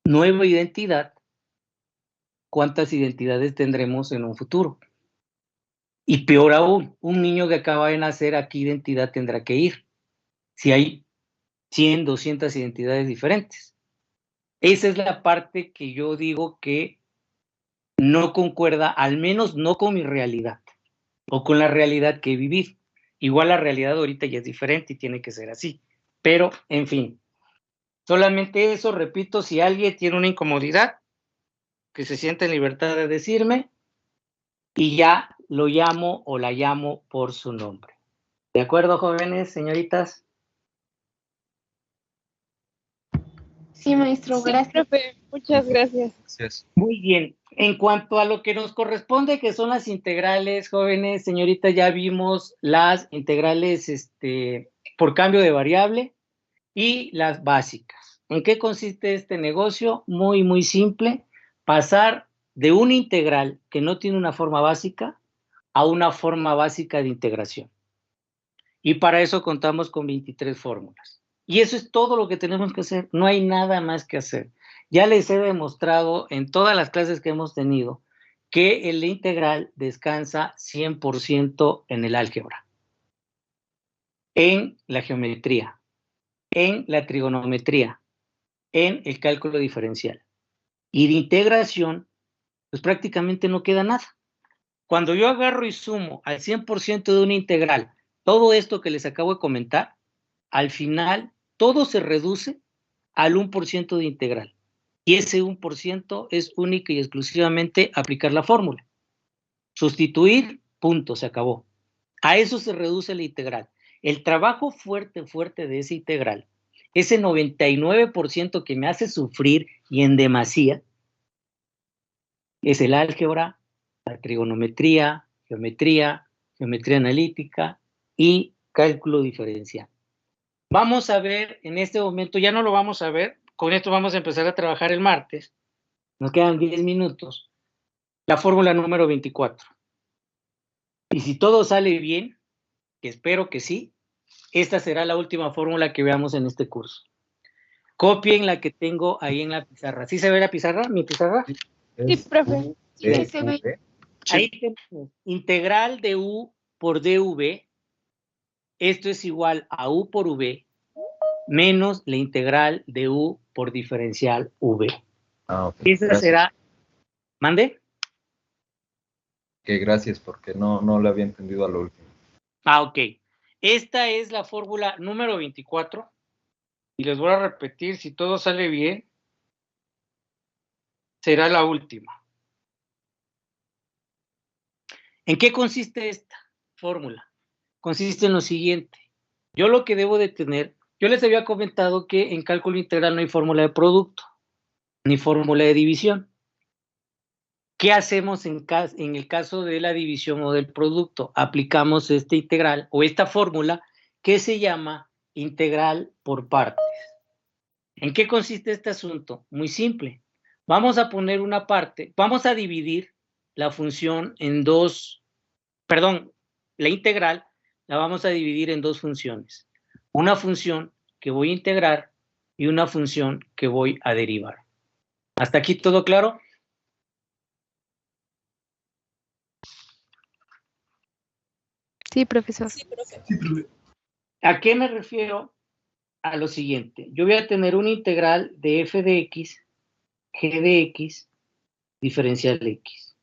nueva identidad, ¿cuántas identidades tendremos en un futuro? Y peor aún, un niño que acaba de nacer, ¿a qué identidad tendrá que ir? Si hay 100, 200 identidades diferentes. Esa es la parte que yo digo que no concuerda, al menos no con mi realidad o con la realidad que he vivido. Igual la realidad ahorita ya es diferente y tiene que ser así. Pero, en fin, solamente eso, repito, si alguien tiene una incomodidad, que se siente en libertad de decirme y ya lo llamo o la llamo por su nombre. ¿De acuerdo, jóvenes, señoritas? Sí, maestro, Sí, gracias. profe, muchas gracias. Gracias. Muy bien. En cuanto a lo que nos corresponde, que son las integrales, jóvenes, señoritas, ya vimos las integrales por cambio de variable y las básicas. ¿En qué consiste este negocio? Muy, muy simple. Pasar de una integral que no tiene una forma básica a una forma básica de integración. Y para eso contamos con 23 fórmulas. Y eso es todo lo que tenemos que hacer. No hay nada más que hacer. Ya les he demostrado en todas las clases que hemos tenido que el integral descansa 100% en el álgebra, en la geometría, en la trigonometría, en el cálculo diferencial. Y de integración, pues prácticamente no queda nada. Cuando yo agarro y sumo al 100% de una integral todo esto que les acabo de comentar, al final todo se reduce al 1% de integral. Y ese 1% es única y exclusivamente aplicar la fórmula. Sustituir, punto, se acabó. A eso se reduce la integral. El trabajo fuerte, fuerte de esa integral, ese 99% que me hace sufrir y en demasía, es el álgebra, la trigonometría, geometría, geometría analítica y cálculo diferencial. Vamos a ver en este momento, ya no lo vamos a ver, con esto vamos a empezar a trabajar el martes, nos quedan 10 minutos, la fórmula número 24. Y si todo sale bien, que espero que sí, esta será la última fórmula que veamos en este curso. Copien la que tengo ahí en la pizarra. ¿Sí se ve la pizarra, mi pizarra? Sí, profe. Sí, se ve. Ahí tenemos integral de u por dv, esto es igual a u por v, menos la integral de u por diferencial v. Ok. Esa Gracias. será, ¿mande? Que gracias, porque no lo había entendido a lo último. Ok. Esta es la fórmula número 24. Y les voy a repetir, si todo sale bien, será la última. ¿En qué consiste esta fórmula? Consiste en lo siguiente. Yo lo que debo de tener, yo les había comentado que en cálculo integral no hay fórmula de producto, ni fórmula de división. ¿Qué hacemos en el caso de la división o del producto? Aplicamos esta integral o esta fórmula que se llama integral por partes. ¿En qué consiste este asunto? Muy simple. Vamos a poner una parte, vamos a dividir la función en dos, perdón, la integral la vamos a dividir en dos funciones. Una función que voy a integrar y una función que voy a derivar. ¿Hasta aquí todo claro? Sí, profesor. Sí, profe. ¿A qué me refiero? A lo siguiente. Yo voy a tener una integral de f de x, g de x, diferencial x.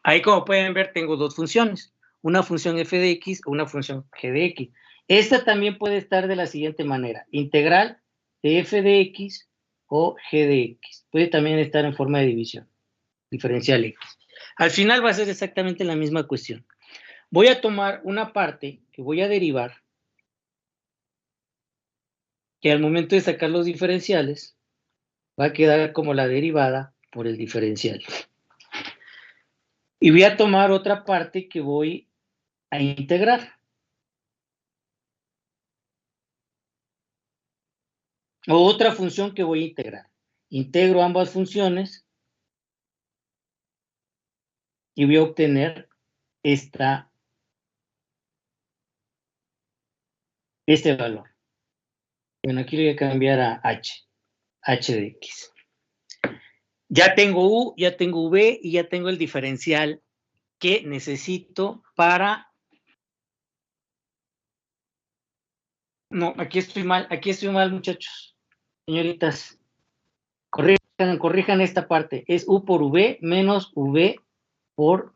Ahí, como pueden ver, tengo dos funciones. Una función f de x o una función g de x. Esta también puede estar de la siguiente manera. Integral de f de x o g de x. Puede también estar en forma de división. Diferencial x. Al final va a ser exactamente la misma cuestión. Voy a tomar una parte que voy a derivar, que al momento de sacar los diferenciales va a quedar como la derivada por el diferencial. Y voy a tomar otra parte que voy a integrar. O otra función que voy a integrar. Integro ambas funciones y voy a obtener este valor. Bueno, aquí le voy a cambiar a h de x. Ya tengo u, ya tengo v y ya tengo el diferencial que necesito para... No, aquí estoy mal, muchachos. Señoritas, corrijan esta parte. Es u por v menos v por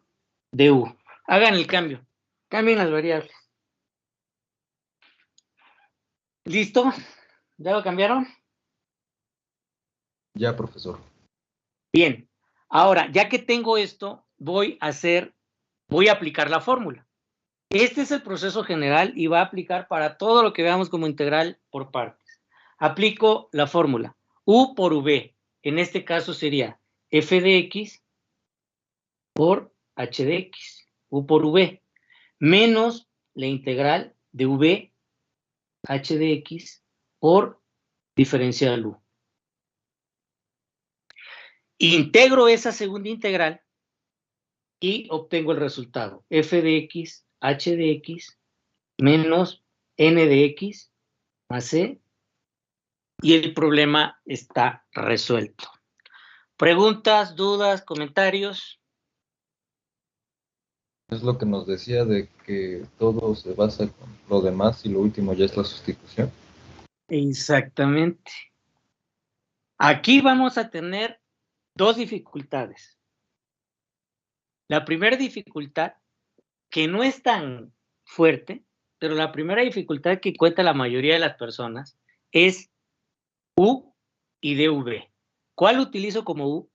du. Hagan el cambio. Cambien las variables. ¿Listo? ¿Ya lo cambiaron? Ya, profesor. Bien. Ahora, ya que tengo esto, voy a aplicar la fórmula. Este es el proceso general y va a aplicar para todo lo que veamos como integral por partes. Aplico la fórmula. U por v. En este caso sería f de x por h de x. U por v. Menos la integral de v h de x por diferencial u. Integro esa segunda integral y obtengo el resultado. F de x, h de x, menos n de x más c, y el problema está resuelto. ¿Preguntas, dudas, comentarios? Es lo que nos decía de que todo se basa con lo demás y lo último ya es la sustitución. Exactamente. Aquí vamos a tener dos dificultades. La primera dificultad, que no es tan fuerte, pero la primera dificultad que cuenta la mayoría de las personas es U y dv. ¿Cuál utilizo como U?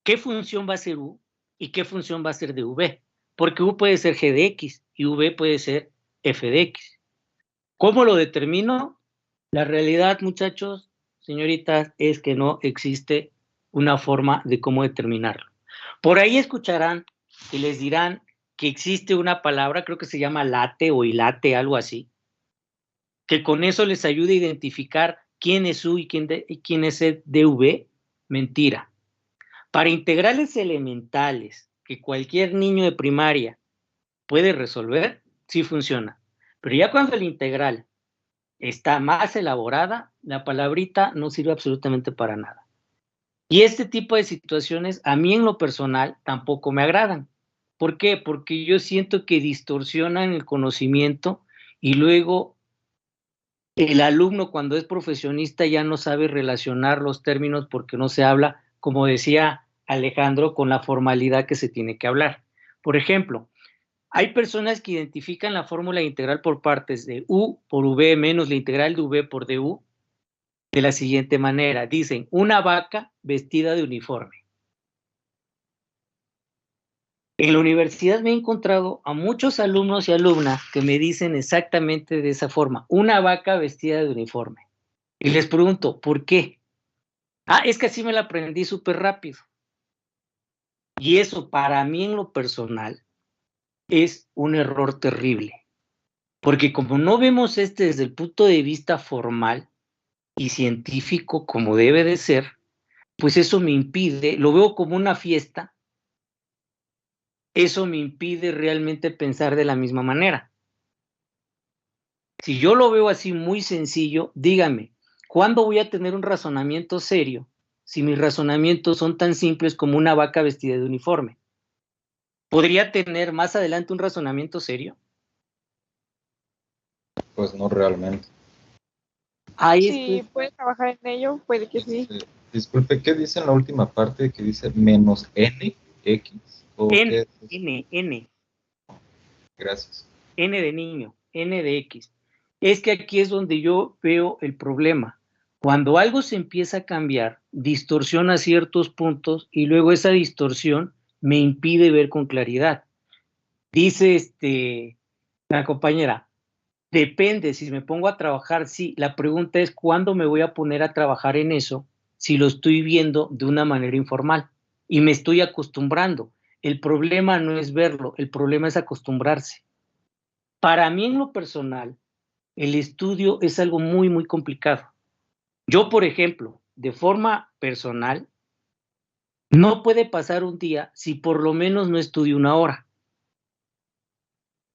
¿Qué función va a ser U y qué función va a ser dv? Porque U puede ser g de x y v puede ser f de x. ¿Cómo lo determino? La realidad, muchachos, señoritas, es que no existe una forma de cómo determinarlo. Por ahí escucharán y les dirán que existe una palabra, creo que se llama late o hilate, algo así, que con eso les ayuda a identificar quién es U y quién es dv. Mentira. Para integrales elementales que cualquier niño de primaria puede resolver, sí funciona. Pero ya cuando la integral está más elaborada, la palabrita no sirve absolutamente para nada. Y este tipo de situaciones a mí en lo personal tampoco me agradan. ¿Por qué? Porque yo siento que distorsionan el conocimiento y luego el alumno cuando es profesionista ya no sabe relacionar los términos porque no se habla, como decía Alejandro, con la formalidad que se tiene que hablar. Por ejemplo, hay personas que identifican la fórmula integral por partes de u por v menos la integral de v por du de la siguiente manera. Dicen, una vaca vestida de uniforme. En la universidad me he encontrado a muchos alumnos y alumnas que me dicen exactamente de esa forma, una vaca vestida de uniforme. Y les pregunto, ¿por qué? Ah, es que así me la aprendí súper rápido. Y eso para mí en lo personal es un error terrible. Porque como no vemos desde el punto de vista formal y científico como debe de ser, pues eso me impide, lo veo como una fiesta, eso me impide realmente pensar de la misma manera. Si yo lo veo así muy sencillo, dígame, ¿cuándo voy a tener un razonamiento serio si mis razonamientos son tan simples como una vaca vestida de uniforme? ¿Podría tener más adelante un razonamiento serio? Pues no realmente. Ahí Si puede trabajar en ello, puede que sí. Disculpe, ¿qué dice en la última parte que dice menos n, x? ¿O qué? N. Gracias. N de niño, N de X. Es que aquí es donde yo veo el problema. Cuando algo se empieza a cambiar, distorsiona ciertos puntos y luego esa distorsión me impide ver con claridad. Dice la compañera, depende, si me pongo a trabajar, sí. La pregunta es, ¿cuándo me voy a poner a trabajar en eso si lo estoy viendo de una manera informal? Y me estoy acostumbrando. El problema no es verlo, el problema es acostumbrarse. Para mí, en lo personal, el estudio es algo muy, muy complicado. Yo, por ejemplo, de forma personal, no puede pasar un día si por lo menos no estudio 1 hora.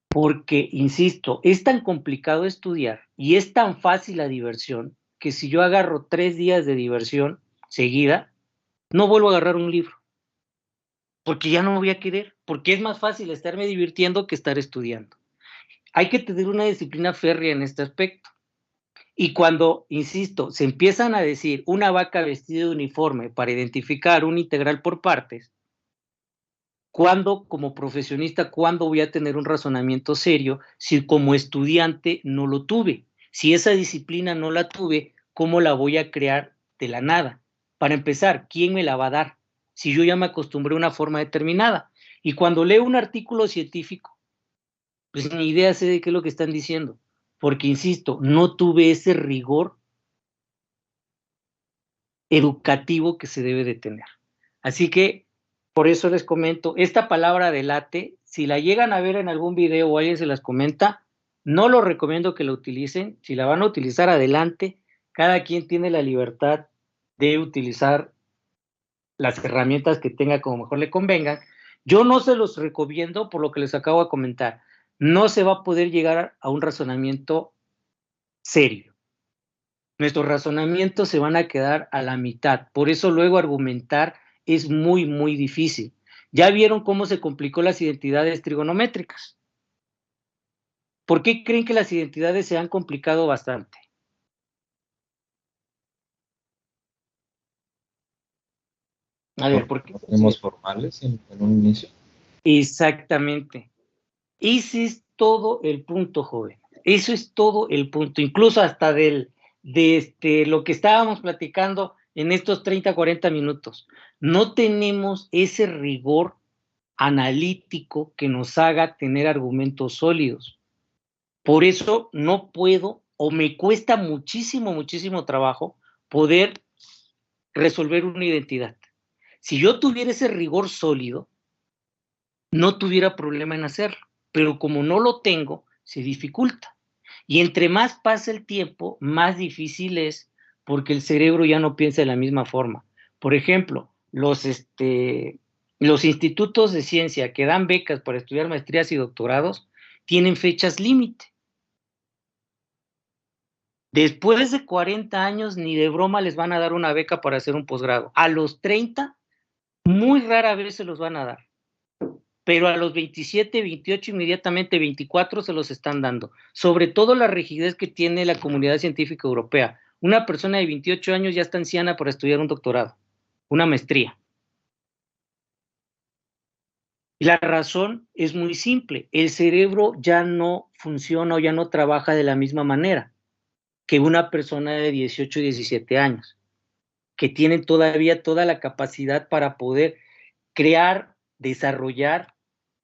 Porque, insisto, es tan complicado estudiar y es tan fácil la diversión que si yo agarro 3 días de diversión seguida, no vuelvo a agarrar un libro. Porque ya no voy a querer, porque es más fácil estarme divirtiendo que estar estudiando. Hay que tener una disciplina férrea en este aspecto. Y cuando, insisto, se empiezan a decir una vaca vestida de uniforme para identificar un integral por partes, ¿cuándo, como profesionista, cuándo voy a tener un razonamiento serio si como estudiante no lo tuve? Si esa disciplina no la tuve, ¿cómo la voy a crear de la nada? Para empezar, ¿quién me la va a dar? Si yo ya me acostumbré a una forma determinada. Y cuando leo un artículo científico, pues ni idea sé de qué es lo que están diciendo. Porque, insisto, no tuve ese rigor educativo que se debe de tener. Así que, por eso les comento, esta palabra delate, si la llegan a ver en algún video o alguien se las comenta, no lo recomiendo que la utilicen. Si la van a utilizar, adelante. Cada quien tiene la libertad de utilizar las herramientas que tenga como mejor le convengan. Yo no se los recomiendo por lo que les acabo de comentar. No se va a poder llegar a un razonamiento serio. Nuestros razonamientos se van a quedar a la mitad. Por eso luego argumentar es muy, muy difícil. ¿Ya vieron cómo se complicó las identidades trigonométricas? ¿Por qué creen que las identidades se han complicado bastante? A ver, ¿por qué? No tenemos formales en un inicio. Exactamente. Ese es todo el punto, joven. Eso es todo el punto. Incluso hasta de lo que estábamos platicando en estos 30, 40 minutos. No tenemos ese rigor analítico que nos haga tener argumentos sólidos. Por eso no puedo o me cuesta muchísimo, muchísimo trabajo poder resolver una identidad. Si yo tuviera ese rigor sólido, no tuviera problema en hacerlo, pero como no lo tengo, se dificulta. Y entre más pasa el tiempo, más difícil es porque el cerebro ya no piensa de la misma forma. Por ejemplo, los institutos de ciencia que dan becas para estudiar maestrías y doctorados tienen fechas límite. Después de 40 años, ni de broma les van a dar una beca para hacer un posgrado. A los 30, muy rara vez se los van a dar. Pero a los 27, 28, inmediatamente 24 se los están dando. Sobre todo la rigidez que tiene la comunidad científica europea. Una persona de 28 años ya está anciana para estudiar un doctorado, una maestría. Y la razón es muy simple. El cerebro ya no funciona o ya no trabaja de la misma manera que una persona de 18 y 17 años, que tiene todavía toda la capacidad para poder crear, desarrollar,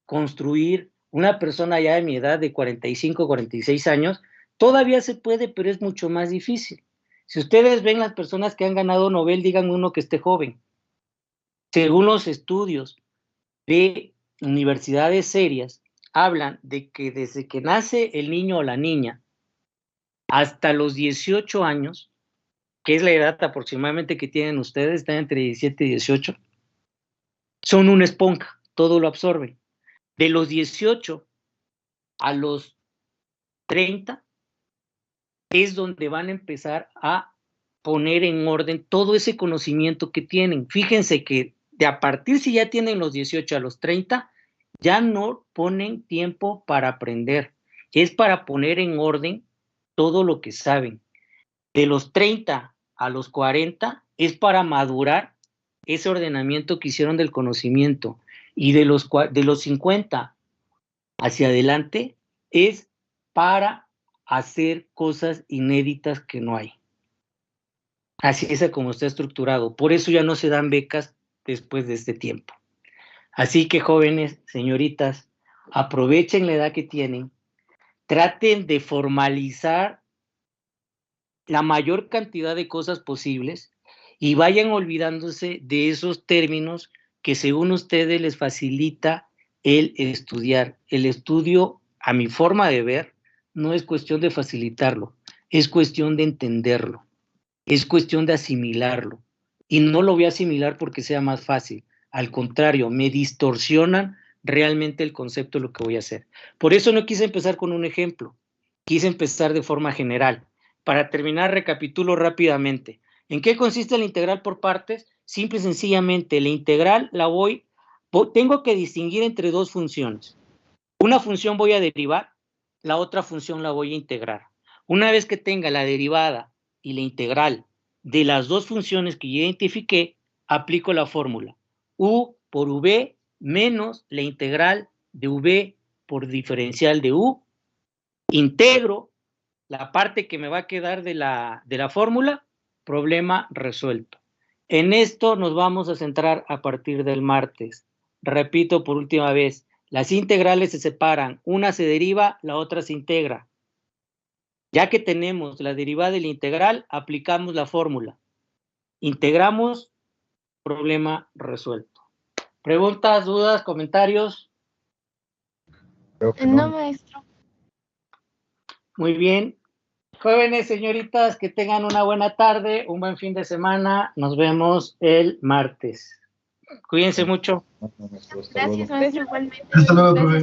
construir. Una persona ya de mi edad, de 45, 46 años, todavía se puede, pero es mucho más difícil. Si ustedes ven las personas que han ganado Nobel, digan uno que esté joven. Según los estudios de universidades serias, hablan de que desde que nace el niño o la niña hasta los 18 años, que es la edad aproximadamente que tienen ustedes, están entre 17 y 18, son una esponja, todo lo absorben. De los 18 a los 30 es donde van a empezar a poner en orden todo ese conocimiento que tienen. Fíjense que de a partir si ya tienen los 18 a los 30, ya no ponen tiempo para aprender, es para poner en orden todo lo que saben. De los 30 a los 40 es para madurar ese ordenamiento que hicieron del conocimiento, y de los 50 hacia adelante es para hacer cosas inéditas que no hay. Así es como está estructurado. Por eso ya no se dan becas después de este tiempo. Así que, jóvenes, señoritas, aprovechen la edad que tienen, traten de formalizar la mayor cantidad de cosas posibles y vayan olvidándose de esos términos que según ustedes les facilita el estudiar. El estudio, a mi forma de ver, no es cuestión de facilitarlo, es cuestión de entenderlo, es cuestión de asimilarlo. Y no lo voy a asimilar porque sea más fácil, al contrario, me distorsionan realmente el concepto de lo que voy a hacer. Por eso no quise empezar con un ejemplo, quise empezar de forma general. Para terminar, recapitulo rápidamente. ¿En qué consiste la integral por partes? Simple y sencillamente, la integral tengo que distinguir entre dos funciones. Una función voy a derivar, la otra función la voy a integrar. Una vez que tenga la derivada y la integral de las dos funciones que ya identifiqué, aplico la fórmula. U por V menos la integral de V por diferencial de U. Integro la parte que me va a quedar de la fórmula, problema resuelto. En esto nos vamos a centrar a partir del martes. Repito por última vez, las integrales se separan, una se deriva, la otra se integra. Ya que tenemos la derivada de la integral, aplicamos la fórmula. Integramos, problema resuelto. ¿Preguntas, dudas, comentarios? Creo que No, no. maestro. Muy bien. Jóvenes, señoritas, que tengan una buena tarde, un buen fin de semana. Nos vemos el martes. Cuídense mucho. No, maestro, hasta Gracias, luego. maestro, igualmente. Hasta luego, Gracias. profe.